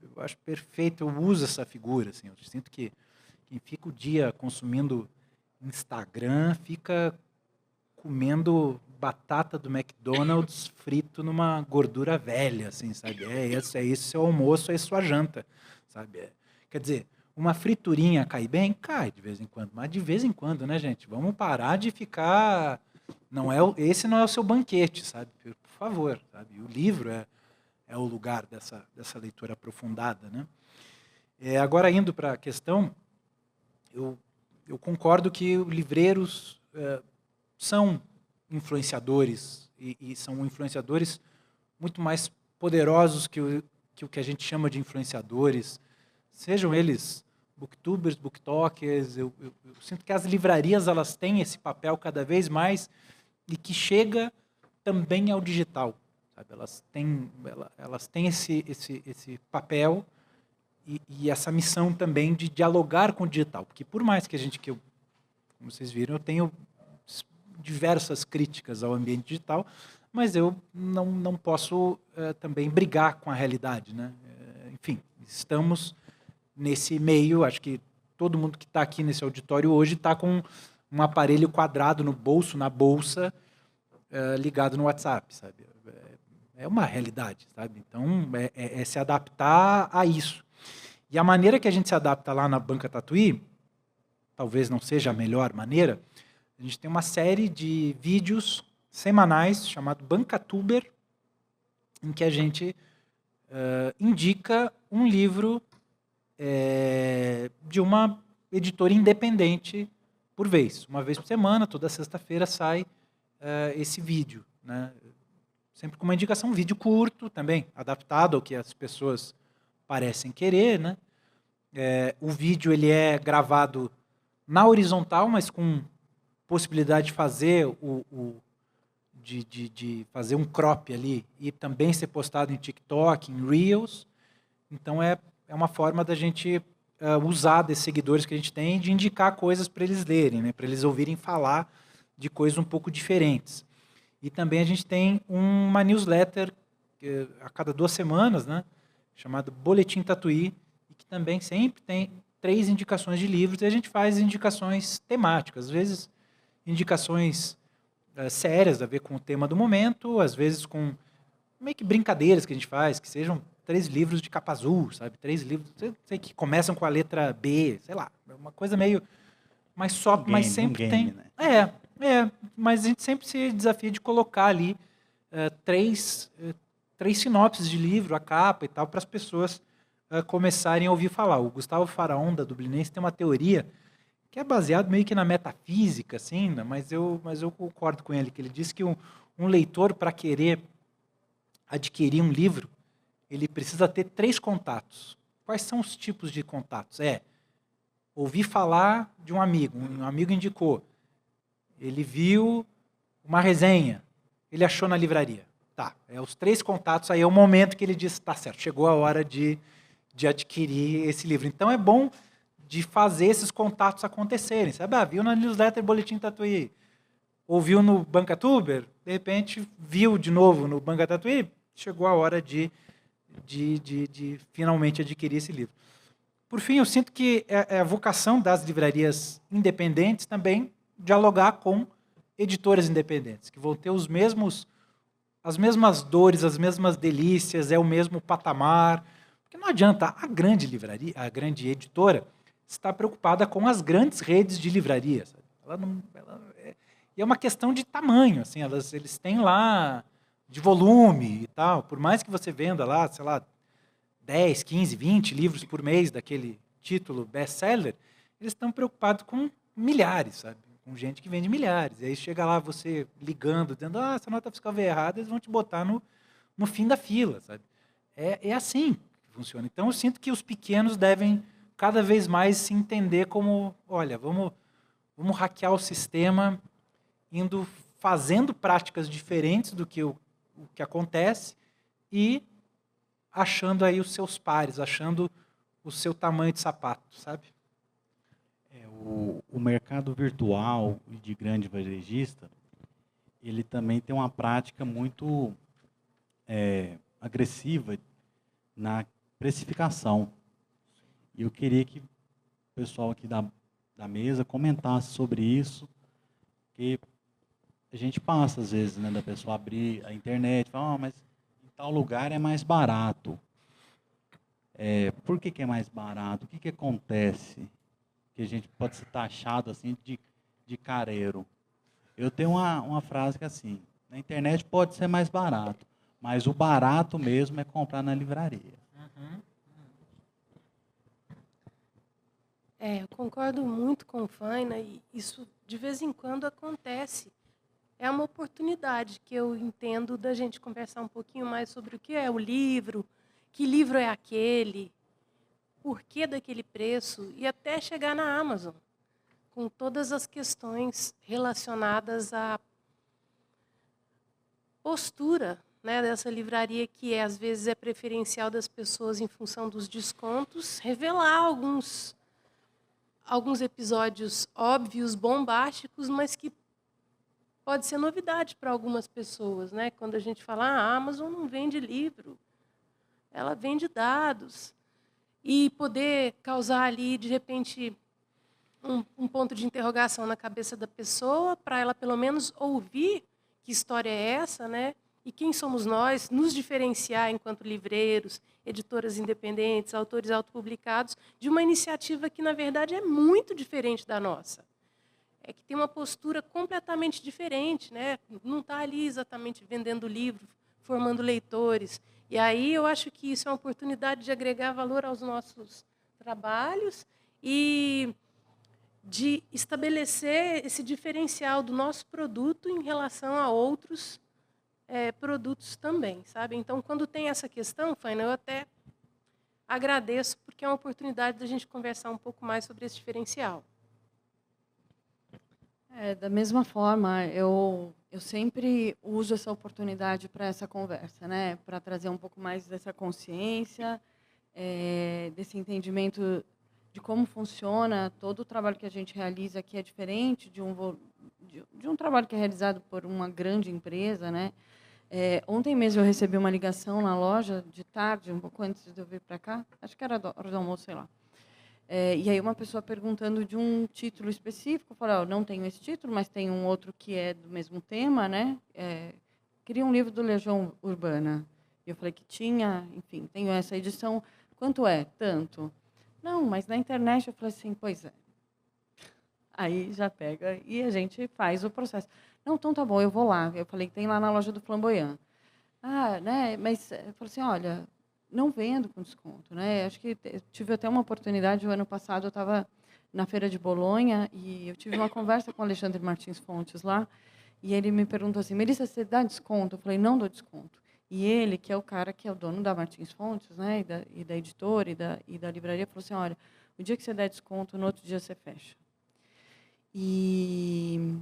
Eu acho perfeito, eu uso essa figura, assim, eu sinto que quem fica o dia consumindo Instagram fica comendo batata do McDonald's frito numa gordura velha, assim, sabe? É isso seu almoço, é sua janta, sabe? Quer dizer, uma friturinha cai bem? Cai de vez em quando, mas de vez em quando, né, gente? Vamos parar de ficar... Esse não é o seu banquete, sabe? Por favor, sabe? O livro é o lugar dessa leitura aprofundada, né? Agora, indo para a questão, eu concordo que os livreiros são influenciadores, e são influenciadores muito mais poderosos que o que a gente chama de influenciadores, sejam eles booktubers, booktokers. Eu sinto que as livrarias elas têm esse papel cada vez mais e que chega também ao digital. Sabe? Elas têm esse papel e essa missão também de dialogar com o digital. Porque por mais que como vocês viram, eu tenho diversas críticas ao ambiente digital, mas eu não posso também brigar com a realidade, né? Enfim, estamos nesse meio, acho que todo mundo que está aqui nesse auditório hoje está com um aparelho quadrado no bolso, na bolsa, ligado no WhatsApp, sabe? É uma realidade, sabe? Então, é se adaptar a isso. E a maneira que a gente se adapta lá na Banca Tatuí, talvez não seja a melhor maneira, a gente tem uma série de vídeos semanais, chamado Bancatuber, em que a gente indica um livro de uma editora independente por vez. Uma vez por semana, toda sexta-feira, sai esse vídeo, né? Sempre com uma indicação, um vídeo curto também, adaptado ao que as pessoas parecem querer, né? O vídeo ele é gravado na horizontal, mas com possibilidade de fazer de fazer um crop ali e também ser postado em TikTok, em Reels. Então é uma forma da gente usar desses seguidores que a gente tem de indicar coisas para eles lerem, né? Para eles ouvirem falar de coisas um pouco diferentes. E também a gente tem uma newsletter a cada 2 semanas, né? Chamada Boletim Tatuí, e que também sempre tem 3 indicações de livros, e a gente faz indicações temáticas, às vezes indicações sérias a ver com o tema do momento, às vezes com meio que brincadeiras que a gente faz, que sejam 3 livros de capa azul, sabe? 3 livros que começam com a letra B, sei lá, uma coisa meio mais soft, mas sempre tem. Né? Mas a gente sempre se desafia de colocar ali 3 sinopses de livro, a capa e tal, para as pessoas começarem a ouvir falar. O Gustavo Faraon, da Dublinense, tem uma teoria que é baseado meio que na metafísica, assim, né? mas eu concordo com ele, que ele diz que um leitor, para querer adquirir um livro, ele precisa ter 3 contatos. Quais são os tipos de contatos? Ouvir falar de um amigo indicou, ele viu uma resenha, ele achou na livraria. Tá, os 3 contatos, aí é o momento que ele diz, tá certo, chegou a hora de adquirir esse livro. Então é bom de fazer esses contatos acontecerem. Sabe? Viu na newsletter Boletim Tatuí, ouviu no Bancatuber, de repente viu de novo no Banca Tatuí, chegou a hora de finalmente adquirir esse livro. por fim, eu sinto que é a vocação das livrarias independentes também dialogar com editoras independentes, que vão ter as mesmas dores, as mesmas delícias, é o mesmo patamar. Porque não adianta, a grande livraria, a grande editora, está preocupada com as grandes redes de livrarias. E é uma questão de tamanho, assim, eles têm lá de volume e tal. Por mais que você venda lá, sei lá, 10, 15, 20 livros por mês daquele título best-seller, eles estão preocupados com milhares, sabe? Com gente que vende milhares. E aí chega lá você ligando, dizendo, essa nota fiscal veio errada, eles vão te botar no fim da fila, sabe? É assim que funciona. Então, eu sinto que os pequenos devem cada vez mais se entender como, olha, vamos hackear o sistema, fazendo práticas diferentes do que o que acontece e achando aí os seus pares, achando o seu tamanho de sapato, sabe? O mercado virtual e de grande varejista, ele também tem uma prática muito agressiva na precificação. E eu queria que o pessoal aqui da mesa comentasse sobre isso, que a gente passa, às vezes, né, da pessoa abrir a internet e falar, mas em tal lugar é mais barato. Por que é mais barato? O que acontece? Que a gente pode ser taxado assim, de careiro. Eu tenho uma frase que é assim, na internet pode ser mais barato, mas o barato mesmo é comprar na livraria. Eu concordo muito com o Faina, e isso de vez em quando acontece. É uma oportunidade que eu entendo da gente conversar um pouquinho mais sobre o que é o livro, que livro é aquele, por que daquele preço, e até chegar na Amazon, com todas as questões relacionadas à postura, né, dessa livraria, que às vezes é preferencial das pessoas em função dos descontos, revelar alguns episódios óbvios, bombásticos, mas que pode ser novidade para algumas pessoas, né? Quando a gente fala, a Amazon não vende livro, ela vende dados. E poder causar ali, de repente, um ponto de interrogação na cabeça da pessoa, para ela pelo menos ouvir que história é essa, né? E quem somos nós, nos diferenciar enquanto livreiros, editoras independentes, autores autopublicados, de uma iniciativa que, na verdade, é muito diferente da nossa. É que tem uma postura completamente diferente, né? Não está ali exatamente vendendo livro, formando leitores. E aí eu acho que isso é uma oportunidade de agregar valor aos nossos trabalhos e de estabelecer esse diferencial do nosso produto em relação a outros produtos também, sabe? Então, quando tem essa questão, Faina, eu até agradeço, porque é uma oportunidade da gente conversar um pouco mais sobre esse diferencial. Da mesma forma, eu sempre uso essa oportunidade para essa conversa, né? Para trazer um pouco mais dessa consciência, desse entendimento de como funciona todo o trabalho que a gente realiza, que é diferente de um trabalho que é realizado por uma grande empresa, né? Ontem mesmo eu recebi uma ligação na loja, de tarde, um pouco antes de eu vir para cá, acho que era hora do almoço, sei lá. E aí uma pessoa perguntando de um título específico, eu falei, não tenho esse título, mas tem um outro que é do mesmo tema, né? Queria um livro do Legião Urbana. E eu falei que tinha, enfim, tenho essa edição. Quanto é? Tanto. Não, mas na internet eu falei assim, pois é. Aí já pega e a gente faz o processo. Não, então tá bom, eu vou lá. Eu falei que tem lá na loja do Flamboyant. Né? Mas eu falei assim, olha, não vendo com desconto, né? Acho que tive até uma oportunidade, o ano passado eu estava na Feira de Bolonha e eu tive uma conversa com o Alexandre Martins Fontes lá, e ele me perguntou assim, Melissa, você dá desconto? Eu falei, não dou desconto. E ele, que é o cara que é o dono da Martins Fontes, né, e da editora e da livraria, falou assim, olha, o dia que você der desconto, no outro dia você fecha. E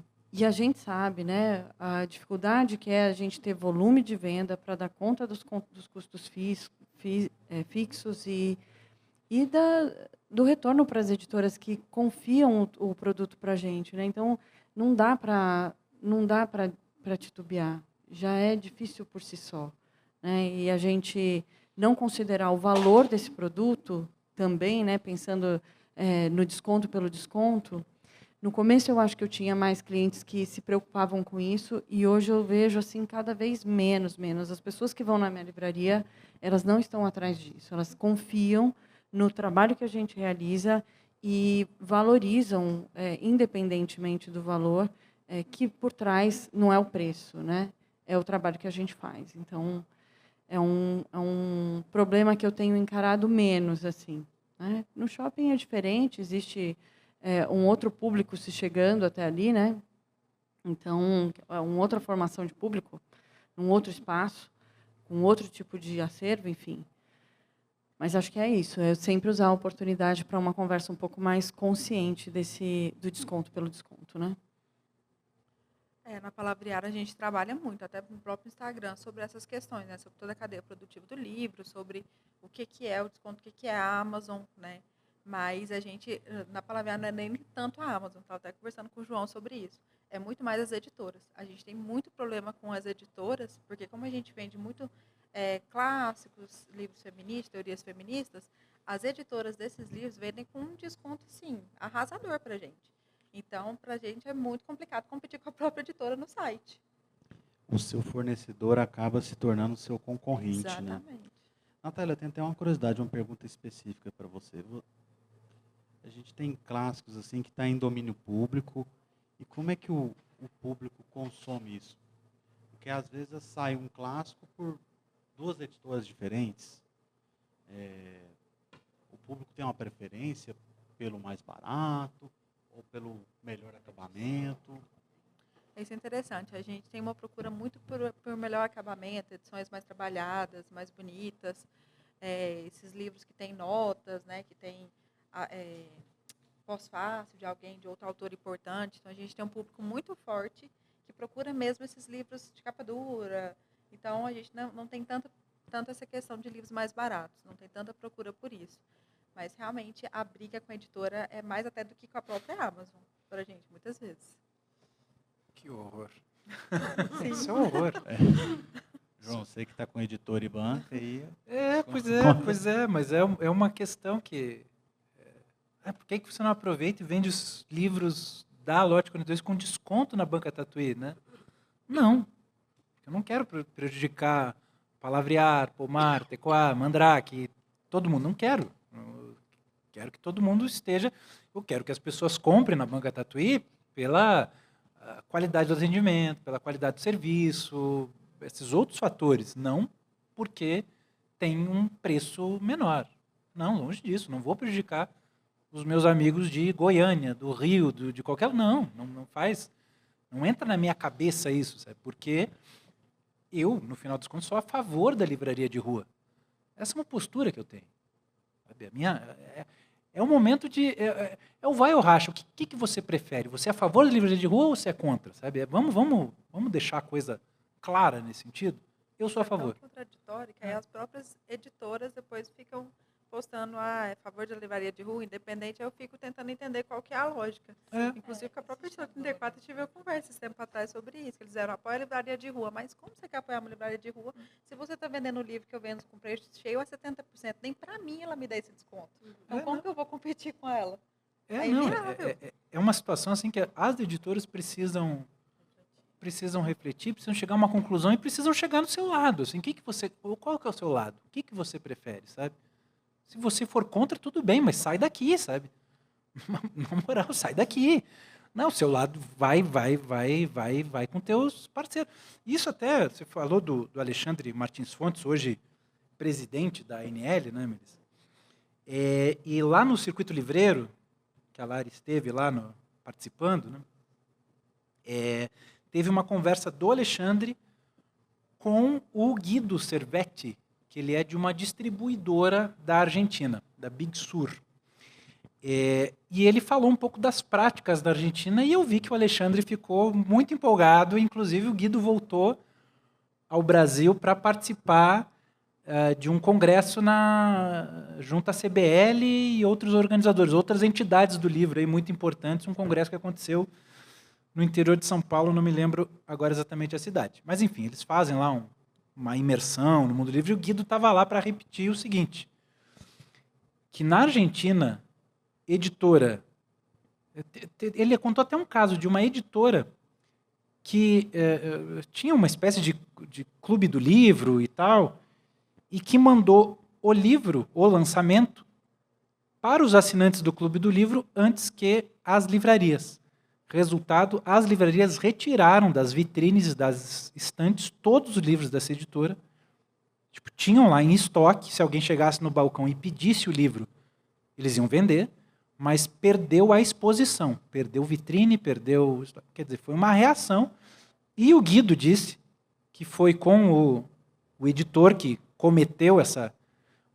a gente sabe, né, a dificuldade que é a gente ter volume de venda para dar conta dos custos fixos e do retorno para as editoras que confiam o produto para a gente, né? Então não dá para titubear, já é difícil por si só, né? E a gente não considerar o valor desse produto também, né, pensando no desconto pelo desconto, no começo eu acho que eu tinha mais clientes que se preocupavam com isso e hoje eu vejo assim cada vez menos. As pessoas que vão na minha livraria, elas não estão atrás disso, elas confiam no trabalho que a gente realiza e valorizam, independentemente do valor, que por trás não é o preço, né? É o trabalho que a gente faz. Então, é um problema que eu tenho encarado menos, assim, né? No shopping é diferente, existe um outro público se chegando até ali, né? Então, uma outra formação de público, um outro espaço, com outro tipo de acervo, enfim. Mas acho que é isso, é sempre usar a oportunidade para uma conversa um pouco mais consciente do desconto pelo desconto, né? Na Palavrear a gente trabalha muito, até no próprio Instagram, sobre essas questões, né? Sobre toda a cadeia produtiva do livro, sobre o que é o desconto, o que é a Amazon, né? Mas a gente, na Palavrear, não é nem tanto a Amazon, estava até conversando com o João sobre isso. É muito mais as editoras. A gente tem muito problema com as editoras, porque como a gente vende muito clássicos, livros feministas, teorias feministas, as editoras desses livros vendem com um desconto, sim, arrasador para a gente. Então, para a gente é muito complicado competir com a própria editora no site. O seu fornecedor acaba se tornando o seu concorrente, Exatamente. né? Natália, tem até uma curiosidade, uma pergunta específica para você. A gente tem clássicos assim que está em domínio público. E como é que o público consome isso? Porque às vezes sai um clássico por 2 editoras diferentes. O público tem uma preferência pelo mais barato ou pelo melhor acabamento? Isso é interessante. A gente tem uma procura muito por melhor acabamento, edições mais trabalhadas, mais bonitas. Esses livros que têm notas, né, que tem pós-fácil de alguém, de outro autor importante. Então, a gente tem um público muito forte que procura mesmo esses livros de capa dura. Então, a gente não tem tanto essa questão de livros mais baratos, não tem tanta procura por isso. Mas, realmente, a briga com a editora é mais até do que com a própria Amazon, para a gente, muitas vezes. Que horror. Isso é um horror. João, você que está com editora e banca aí... Pois é, mas é uma questão que... por que você não aproveita e vende os livros da Lote 42 com desconto na banca Tatuí, né? Não. Eu não quero prejudicar Palavrear, Pomar, Tecoá, Mandrake, todo mundo. Não quero. Eu quero que todo mundo esteja... Eu quero que as pessoas comprem na banca Tatuí pela qualidade do atendimento, pela qualidade do serviço, esses outros fatores, não porque tem um preço menor. Não, longe disso. Não vou prejudicar os meus amigos de Goiânia, do Rio, de qualquer... Não faz... Não entra na minha cabeça isso, sabe? Porque eu, no final dos contos, sou a favor da livraria de rua. Essa é uma postura que eu tenho. Sabe? É um momento de... É o vai ou racha. O que você prefere? Você é a favor da livraria de rua ou você é contra? Sabe? Vamos deixar a coisa clara nesse sentido? Eu sou a favor. É tão contraditório que aí as próprias editoras depois ficam postando a favor da livraria de rua, independente, eu fico tentando entender qual que é a lógica. Inclusive, com a própria editora 34, eu tive uma conversa esse tempo atrás sobre isso, que eles disseram, apoia a livraria de rua, mas como você quer apoiar uma livraria de rua se você está vendendo o livro que eu vendo com preço cheio a 70%? Nem para mim ela me dá esse desconto. Então, como que eu vou competir com ela? É uma situação assim que as editoras precisam refletir, precisam chegar a uma conclusão e precisam chegar no seu lado. Assim, qual que é o seu lado? O que você prefere, sabe? Se você for contra, tudo bem, mas sai daqui, sabe? Na moral, sai daqui. Não, o seu lado vai com teus parceiros. Isso até, você falou do Alexandre Martins Fontes, hoje presidente da ANL, né, Melissa? E lá no Circuito Livreiro, que a Lari esteve lá participando, né, teve uma conversa do Alexandre com o Guido Servetti, que ele é de uma distribuidora da Argentina, da Big Sur. E ele falou um pouco das práticas da Argentina e eu vi que o Alexandre ficou muito empolgado, inclusive o Guido voltou ao Brasil para participar de um congresso junto à CBL e outros organizadores, outras entidades do livro aí, muito importantes, um congresso que aconteceu no interior de São Paulo, não me lembro agora exatamente a cidade. Mas, enfim, eles fazem lá uma imersão no mundo livre, e o Guido estava lá para repetir o seguinte, que na Argentina, editora... Ele contou até um caso de uma editora que tinha uma espécie de clube do livro e tal, e que mandou o livro, o lançamento, para os assinantes do clube do livro antes que as livrarias. Resultado, as livrarias retiraram das vitrines, das estantes, todos os livros dessa editora. Tipo, tinham lá em estoque, se alguém chegasse no balcão e pedisse o livro, eles iam vender, mas perdeu a exposição, perdeu vitrine, perdeu... Quer dizer, foi uma reação. E o Guido disse que foi com o editor que cometeu essa...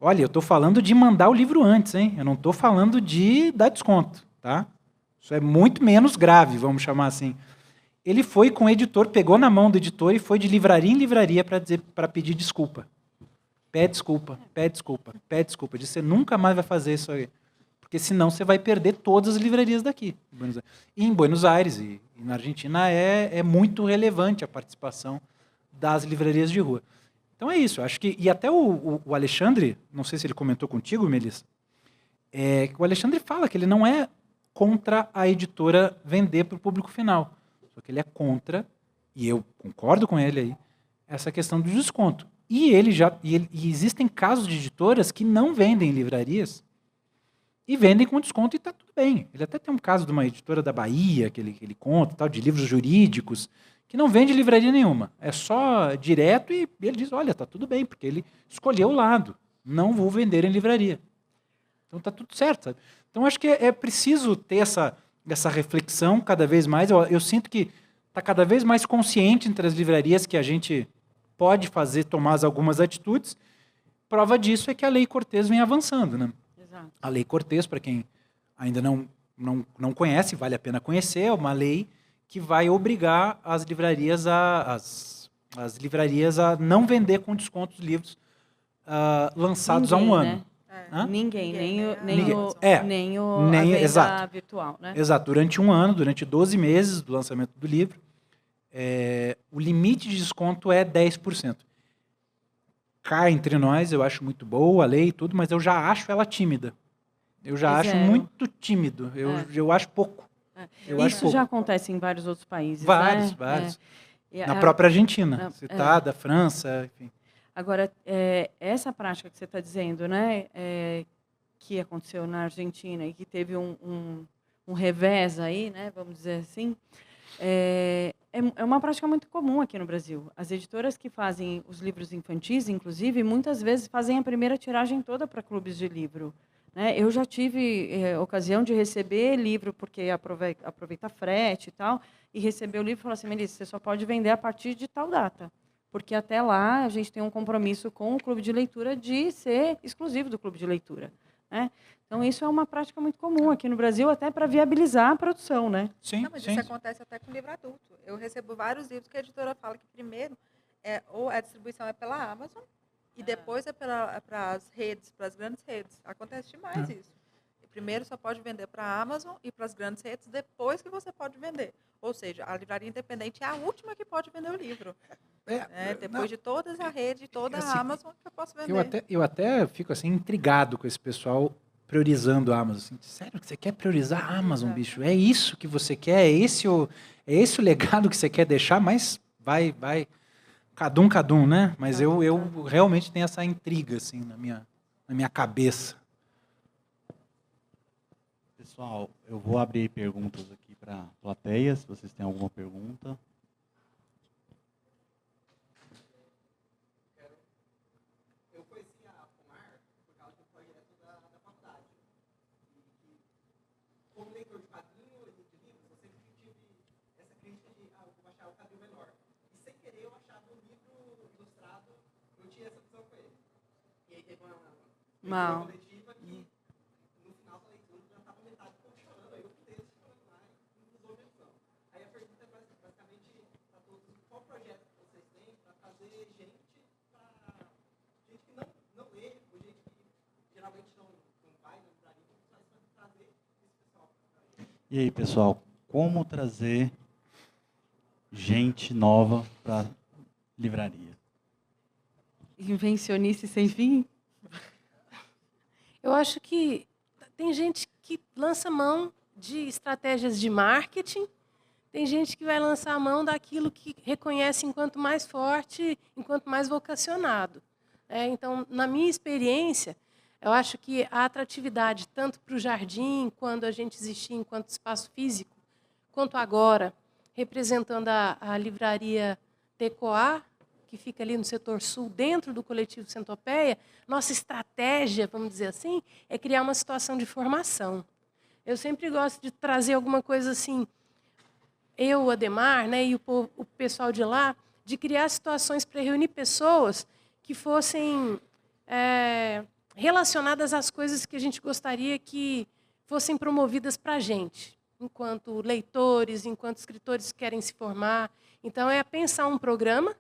Olha, eu estou falando de mandar o livro antes, hein? Eu não estou falando de dar desconto, tá? Isso é muito menos grave, vamos chamar assim. Ele foi com o editor, pegou na mão do editor e foi de livraria em livraria para pedir desculpa. Pede desculpa, pede desculpa, pede desculpa. Disse, você nunca mais vai fazer isso aí. Porque senão você vai perder todas as livrarias daqui. E em Buenos Aires e na Argentina é muito relevante a participação das livrarias de rua. Então é isso. Acho que, e até o Alexandre, não sei se ele comentou contigo, Melissa, o Alexandre fala que ele não é contra a editora vender para o público final. Só que ele é contra, e eu concordo com ele aí, essa questão do desconto. E existem casos de editoras que não vendem em livrarias e vendem com desconto e está tudo bem. Ele até tem um caso de uma editora da Bahia, que ele conta, tal, de livros jurídicos, que não vende em livraria nenhuma. É só direto e ele diz, olha, está tudo bem, porque ele escolheu o lado. Não vou vender em livraria. Então está tudo certo. Sabe? Então acho que é preciso ter essa reflexão cada vez mais. Eu sinto que está cada vez mais consciente entre as livrarias que a gente pode tomar algumas atitudes. Prova disso é que a Lei Cortez vem avançando. Né? Exato. A Lei Cortez, para quem ainda não conhece, vale a pena conhecer, é uma lei que vai obrigar as livrarias a não vender com desconto os livros lançados há um ano. Né? Ninguém, nem a venda exato, virtual. Né? Exato, durante um ano, durante 12 meses do lançamento do livro, o limite de desconto é 10%. Cá entre nós, eu acho muito boa a lei e tudo, mas eu já acho ela tímida. Eu já acho muito tímido. Eu acho pouco. Isso já acontece em vários outros países. Vários. Na própria Argentina, citada, França, enfim. Agora, essa prática que você está dizendo, né, que aconteceu na Argentina e que teve um revés aí, né, vamos dizer assim, é uma prática muito comum aqui no Brasil. As editoras que fazem os livros infantis, inclusive, muitas vezes fazem a primeira tiragem toda para clubes de livro. Né? Eu já tive ocasião de receber livro, porque aproveita frete e tal, e receber o livro e falar assim, Melissa, você só pode vender a partir de tal data. Porque até lá a gente tem um compromisso com o clube de leitura de ser exclusivo do clube de leitura. Né? Então, isso é uma prática muito comum aqui no Brasil, até para viabilizar a produção. Né? Sim, mas isso acontece até com livro adulto. Eu recebo vários livros que a editora fala que primeiro ou a distribuição é pela Amazon e depois é para as redes, para as grandes redes. Acontece demais isso. E primeiro só pode vender para a Amazon e para as grandes redes depois que você pode vender. Ou seja, a livraria independente é a última que pode vender o livro. Depois de todas a rede, toda a Amazon que eu posso vender. Eu até fico assim, intrigado com esse pessoal priorizando a Amazon. Assim, sério que você quer priorizar a Amazon, bicho? É isso que você quer? É esse o legado que você quer deixar? Mas vai, cadum, né? Mas eu realmente tenho essa intriga assim, na minha cabeça. Pessoal, eu vou abrir perguntas aqui para a plateia, se vocês têm alguma pergunta. Eu conheci a Pomar por causa do projeto da faculdade. Como leitor de quadrinhos e de livros, eu sempre tive essa crítica de eu vou achar o quadrinho menor. E sem querer eu achava um livro ilustrado, eu tinha essa visão com ele. E aí teve uma coletiva que no final da leitura já estava metade do povo chorando, aí eu fui desse chorando lá e não usou a menção. Aí a pergunta é basicamente para todos, qual projeto que vocês têm para fazer gente que não lê, ou gente que geralmente não vai na livraria, mas trazer esse pessoal para a gente. E aí, pessoal, como trazer gente nova para a livraria? Invencionice sem fim? Eu acho que tem gente que lança mão de estratégias de marketing, tem gente que vai lançar a mão daquilo que reconhece enquanto mais forte, enquanto mais vocacionado. Então, na minha experiência, eu acho que a atratividade, tanto para o jardim, quando a gente existia enquanto espaço físico, quanto agora, representando a livraria Tecoá, que fica ali no setor sul, dentro do coletivo Centopeia, nossa estratégia, vamos dizer assim, é criar uma situação de formação. Eu sempre gosto de trazer alguma coisa assim, eu, o Ademar, né, e o pessoal de lá, de criar situações para reunir pessoas que fossem relacionadas às coisas que a gente gostaria que fossem promovidas para a gente, enquanto leitores, enquanto escritores que querem se formar. Então, é pensar um programa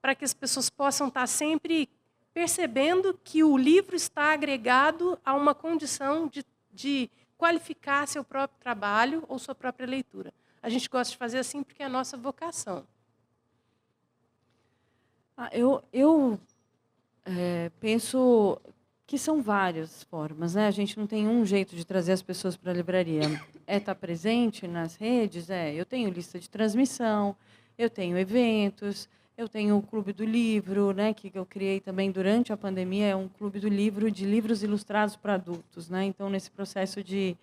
para que as pessoas possam estar sempre percebendo que o livro está agregado a uma condição de qualificar seu próprio trabalho ou sua própria leitura. A gente gosta de fazer assim porque é a nossa vocação. Eu penso que são várias formas, né? A gente não tem um jeito de trazer as pessoas para a livraria. Estar presente nas redes, eu tenho lista de transmissão, eu tenho eventos, eu tenho o Clube do Livro, né, que eu criei também durante a pandemia, é um Clube do Livro de livros ilustrados para adultos, né? Então, nesse processo de,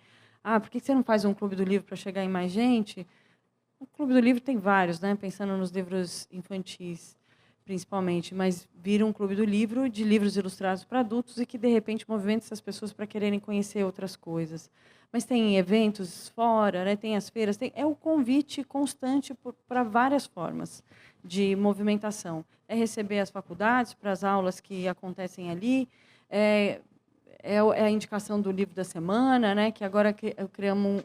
por que você não faz um Clube do Livro para chegar em mais gente? O Clube do Livro tem vários, né? Pensando nos livros infantis, principalmente, mas vira um Clube do Livro de livros ilustrados para adultos e que, de repente, movimenta essas pessoas para quererem conhecer outras coisas. Mas tem eventos fora, né? Tem as feiras, é o convite constante para várias formas de movimentação. É receber as faculdades para as aulas que acontecem ali, é a indicação do livro da semana, né? Que agora criamos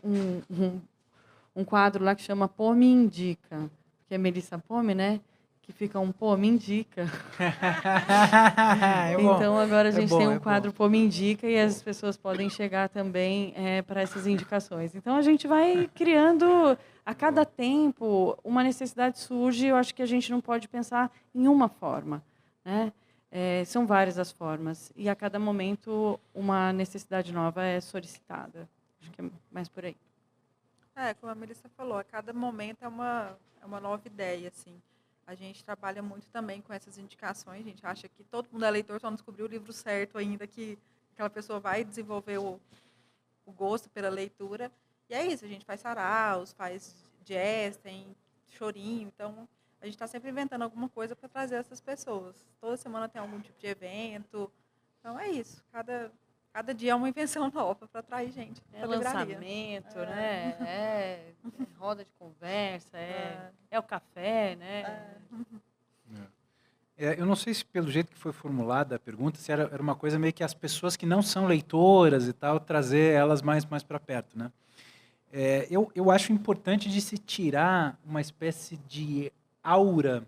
um quadro lá que chama Pô Me Indica, que é Melissa Pome, né? Que fica um Pô Me Indica. Então, agora a gente tem um quadro Pô Me Indica e as pessoas podem chegar também para essas indicações. Então, a gente vai criando, a cada tempo, uma necessidade surge, eu acho que a gente não pode pensar em uma forma, né? São várias as formas, e a cada momento uma necessidade nova é solicitada. Acho que é mais por aí. Como a Melissa falou, a cada momento é uma nova ideia, assim. A gente trabalha muito também com essas indicações. A gente acha que todo mundo é leitor, só não descobriu o livro certo ainda, que aquela pessoa vai desenvolver o gosto pela leitura. E é isso, a gente faz saraus, faz jazz, tem chorinho. Então, a gente está sempre inventando alguma coisa para trazer essas pessoas. Toda semana tem algum tipo de evento. Então, é isso. Cada dia é uma invenção nova para atrair gente. Lançamento, né? Roda de conversa, é o café, né? Eu não sei se pelo jeito que foi formulada a pergunta, se era uma coisa meio que as pessoas que não são leitoras e tal, trazer elas mais para perto, né? Eu acho importante de se tirar uma espécie de aura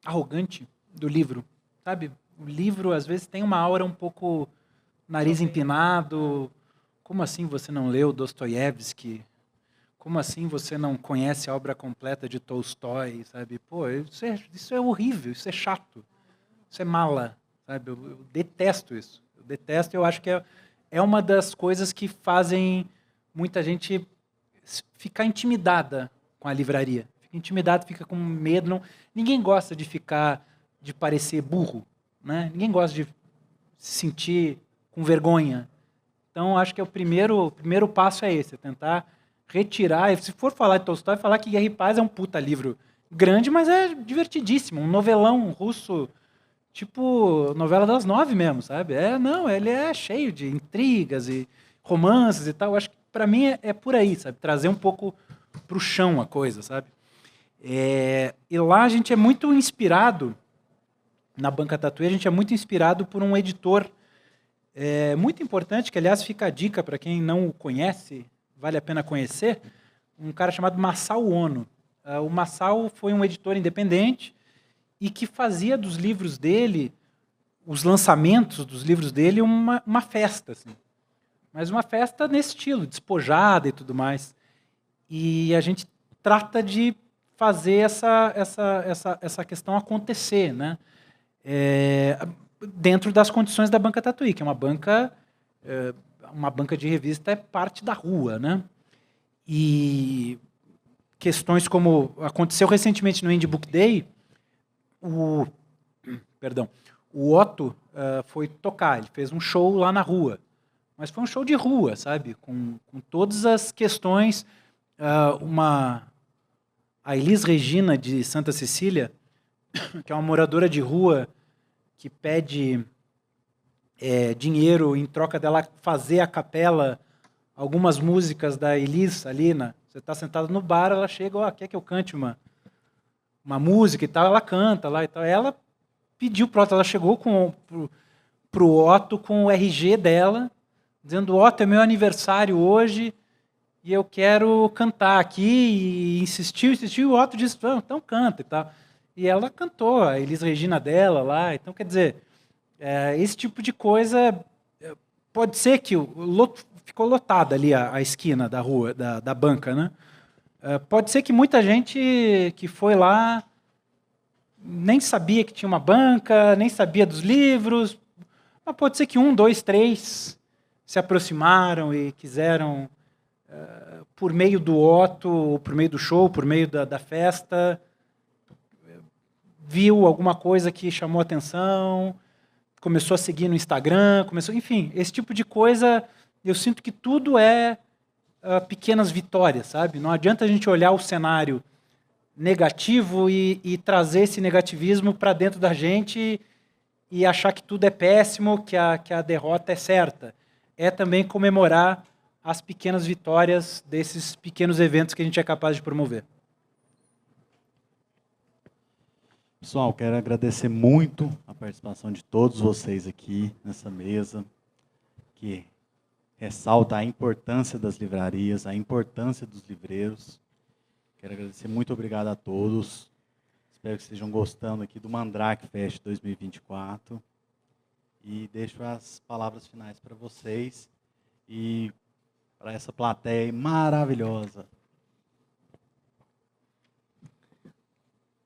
arrogante do livro, sabe? O livro, às vezes, tem uma aura um pouco nariz empinado. Como assim você não leu Dostoiévski? Como assim você não conhece a obra completa de Tolstói? Sabe? Pô, isso é horrível, isso é chato, isso é mala. Sabe? Eu detesto isso. Eu detesto, eu acho que é uma das coisas que fazem muita gente ficar intimidada com a livraria. Fica intimidado, fica com medo. Ninguém gosta de parecer burro. Né? Ninguém gosta de se sentir com vergonha. Então, acho que o primeiro passo é esse, é tentar retirar. Se for falar de Tolstói, falar que Guerra e Paz é um puta livro grande, mas é divertidíssimo. Um novelão russo, tipo novela das 9 mesmo, sabe? Ele é cheio de intrigas e romances e tal. Acho que, para mim, é por aí, sabe? Trazer um pouco para o chão a coisa, sabe? E lá a gente é muito inspirado. Na Banca Tatuí, a gente é muito inspirado por um editor muito importante, que, aliás, fica a dica para quem não o conhece, vale a pena conhecer, um cara chamado Masao Ono. O Masao foi um editor independente e que fazia dos livros dele, os lançamentos dos livros dele, uma festa. Assim. Mas uma festa nesse estilo, despojada e tudo mais. E a gente trata de fazer essa questão acontecer, né? dentro das condições da Banca Tatuí, que é uma banca de revista, é parte da rua, né? E questões como aconteceu recentemente no Indie Book Day, o Otto foi tocar, ele fez um show lá na rua, mas foi um show de rua, sabe? Com todas as questões. A Elis Regina, de Santa Cecília, que é uma moradora de rua que pede dinheiro em troca dela fazer a capela, algumas músicas da Elis ali, você está sentado no bar, ela chega, quer que eu cante uma música e tal, ela canta lá e tal. Ela pediu para o Otto, ela chegou para o Otto com o RG dela, dizendo: Otto, é meu aniversário hoje e eu quero cantar aqui, e insistiu, e o Otto disse: então canta e tal. E ela cantou a Elis Regina dela lá. Então, quer dizer, esse tipo de coisa, pode ser que ficou lotada ali a esquina da rua, da banca, né? Pode ser que muita gente que foi lá nem sabia que tinha uma banca, nem sabia dos livros, mas pode ser que 1, 2, 3 se aproximaram e quiseram, por meio do Otto, por meio do show, por meio da festa, viu alguma coisa que chamou atenção, começou a seguir no Instagram, enfim, esse tipo de coisa. Eu sinto que tudo é pequenas vitórias, sabe? Não adianta a gente olhar o cenário negativo e trazer esse negativismo para dentro da gente e achar que tudo é péssimo, que a derrota é certa. É também comemorar as pequenas vitórias desses pequenos eventos que a gente é capaz de promover. Pessoal, quero agradecer muito a participação de todos vocês aqui nessa mesa, que ressalta a importância das livrarias, a importância dos livreiros. Quero agradecer, muito obrigado a todos. Espero que estejam gostando aqui do Mandrake Fest 2024. E deixo as palavras finais para vocês e para essa plateia maravilhosa.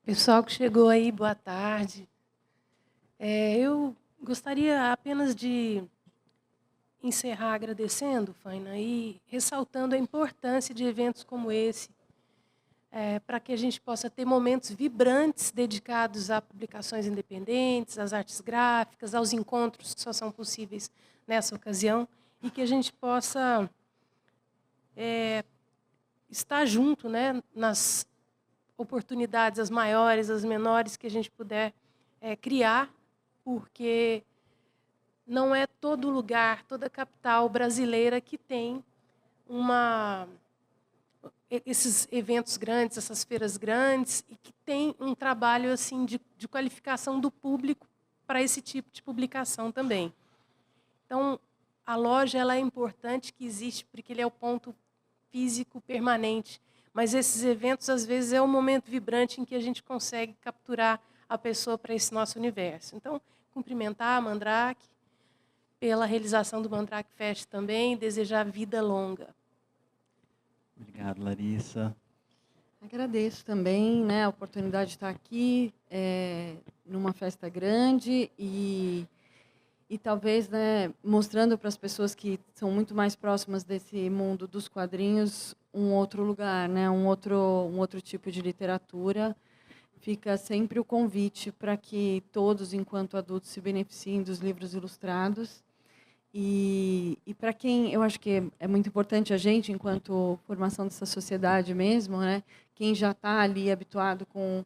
Pessoal que chegou aí, boa tarde. Eu gostaria apenas de encerrar agradecendo, Faina, e ressaltando a importância de eventos como esse, para que a gente possa ter momentos vibrantes dedicados a publicações independentes, às artes gráficas, aos encontros que só são possíveis nessa ocasião, e que a gente possa estar junto, né, nas oportunidades, as maiores, as menores, que a gente puder criar, porque não é todo lugar, toda capital brasileira que tem esses eventos grandes, essas feiras grandes, e que tem um trabalho assim de qualificação do público para esse tipo de publicação também. Então, a loja ela é importante, que existe, porque ele é o ponto físico permanente, mas esses eventos, às vezes, é o momento vibrante em que a gente consegue capturar a pessoa para esse nosso universo. Então, cumprimentar a Mandrake pela realização do Mandrake Fest também, desejar vida longa. Obrigado, Larissa. Agradeço também, né, a oportunidade de estar aqui numa festa grande e talvez, né, mostrando para as pessoas que são muito mais próximas desse mundo dos quadrinhos um outro lugar, né, um outro tipo de literatura. Fica sempre o convite para que todos, enquanto adultos, se beneficiem dos livros ilustrados. E para quem, eu acho que é muito importante a gente, enquanto formação dessa sociedade mesmo, né, quem já está ali habituado com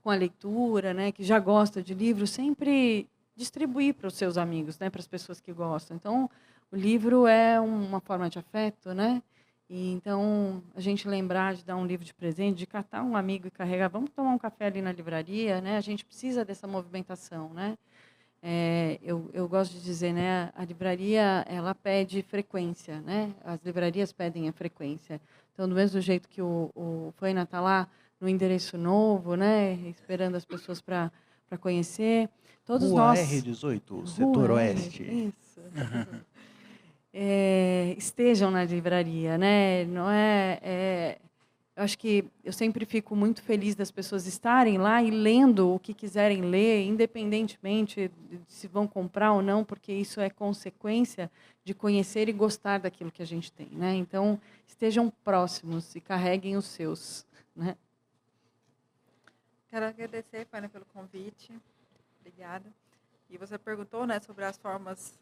a leitura, né, que já gosta de livros, sempre distribuir para os seus amigos, né, para as pessoas que gostam. Então, o livro é uma forma de afeto, né? E então, a gente lembrar de dar um livro de presente, de catar um amigo e carregar, vamos tomar um café ali na livraria, né? A gente precisa dessa movimentação, né? Eu gosto de dizer, né, a livraria ela pede frequência, né? As livrarias pedem a frequência. Então, do mesmo jeito que o Faina está lá no endereço novo, né, esperando as pessoas para conhecer, todos Rua nós R18, setor oeste. Isso. Estejam na livraria, né? Não eu acho que eu sempre fico muito feliz das pessoas estarem lá e lendo o que quiserem ler, independentemente de se vão comprar ou não, porque isso é consequência de conhecer e gostar daquilo que a gente tem, né? Então, estejam próximos e carreguem os seus, né? Quero agradecer, Faina, pelo convite. Obrigada. E você perguntou, né, sobre as formas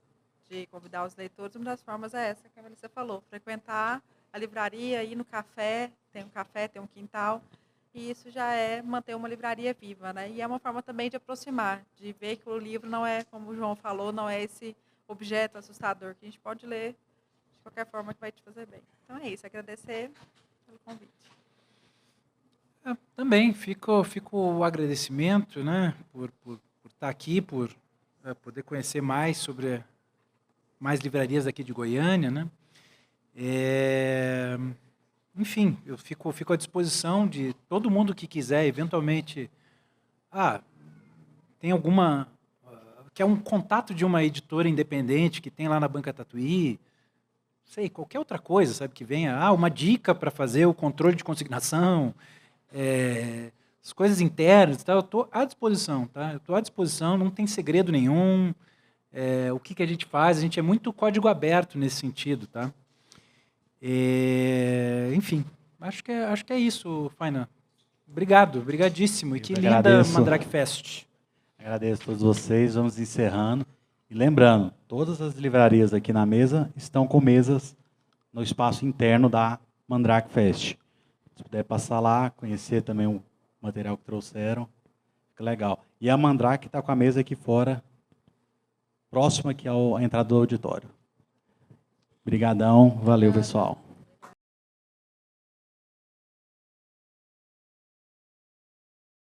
de convidar os leitores. Uma das formas é essa que a Melissa falou, frequentar a livraria, ir no café, tem um quintal, e isso já é manter uma livraria viva, né? E é uma forma também de aproximar, de ver que o livro não é, como o João falou, não é esse objeto assustador, que a gente pode ler de qualquer forma que vai te fazer bem. Então é isso, agradecer pelo convite. Também fico o agradecimento, né, por estar aqui, por poder conhecer mais sobre mais livrarias aqui de Goiânia, né? Enfim, eu fico à disposição de todo mundo que quiser, eventualmente, tem alguma, que é um contato de uma editora independente que tem lá na Banca Tatuí, sei, qualquer outra coisa, sabe, que venha, uma dica para fazer o controle de consignação, as coisas internas, tá? Eu estou à disposição, tá? Eu estou à disposição, não tem segredo nenhum. O que a gente faz? A gente é muito código aberto nesse sentido, tá? Enfim, acho que é isso, Faina. Obrigadíssimo. E que linda Mandrake Fest. Agradeço a todos vocês. Vamos encerrando. E lembrando, todas as livrarias aqui na mesa estão com mesas no espaço interno da Mandrake Fest. Se puder passar lá, conhecer também o material que trouxeram, fica legal. E a Mandrake está com a mesa aqui fora, próxima aqui à entrada do auditório. Obrigadão, valeu, pessoal.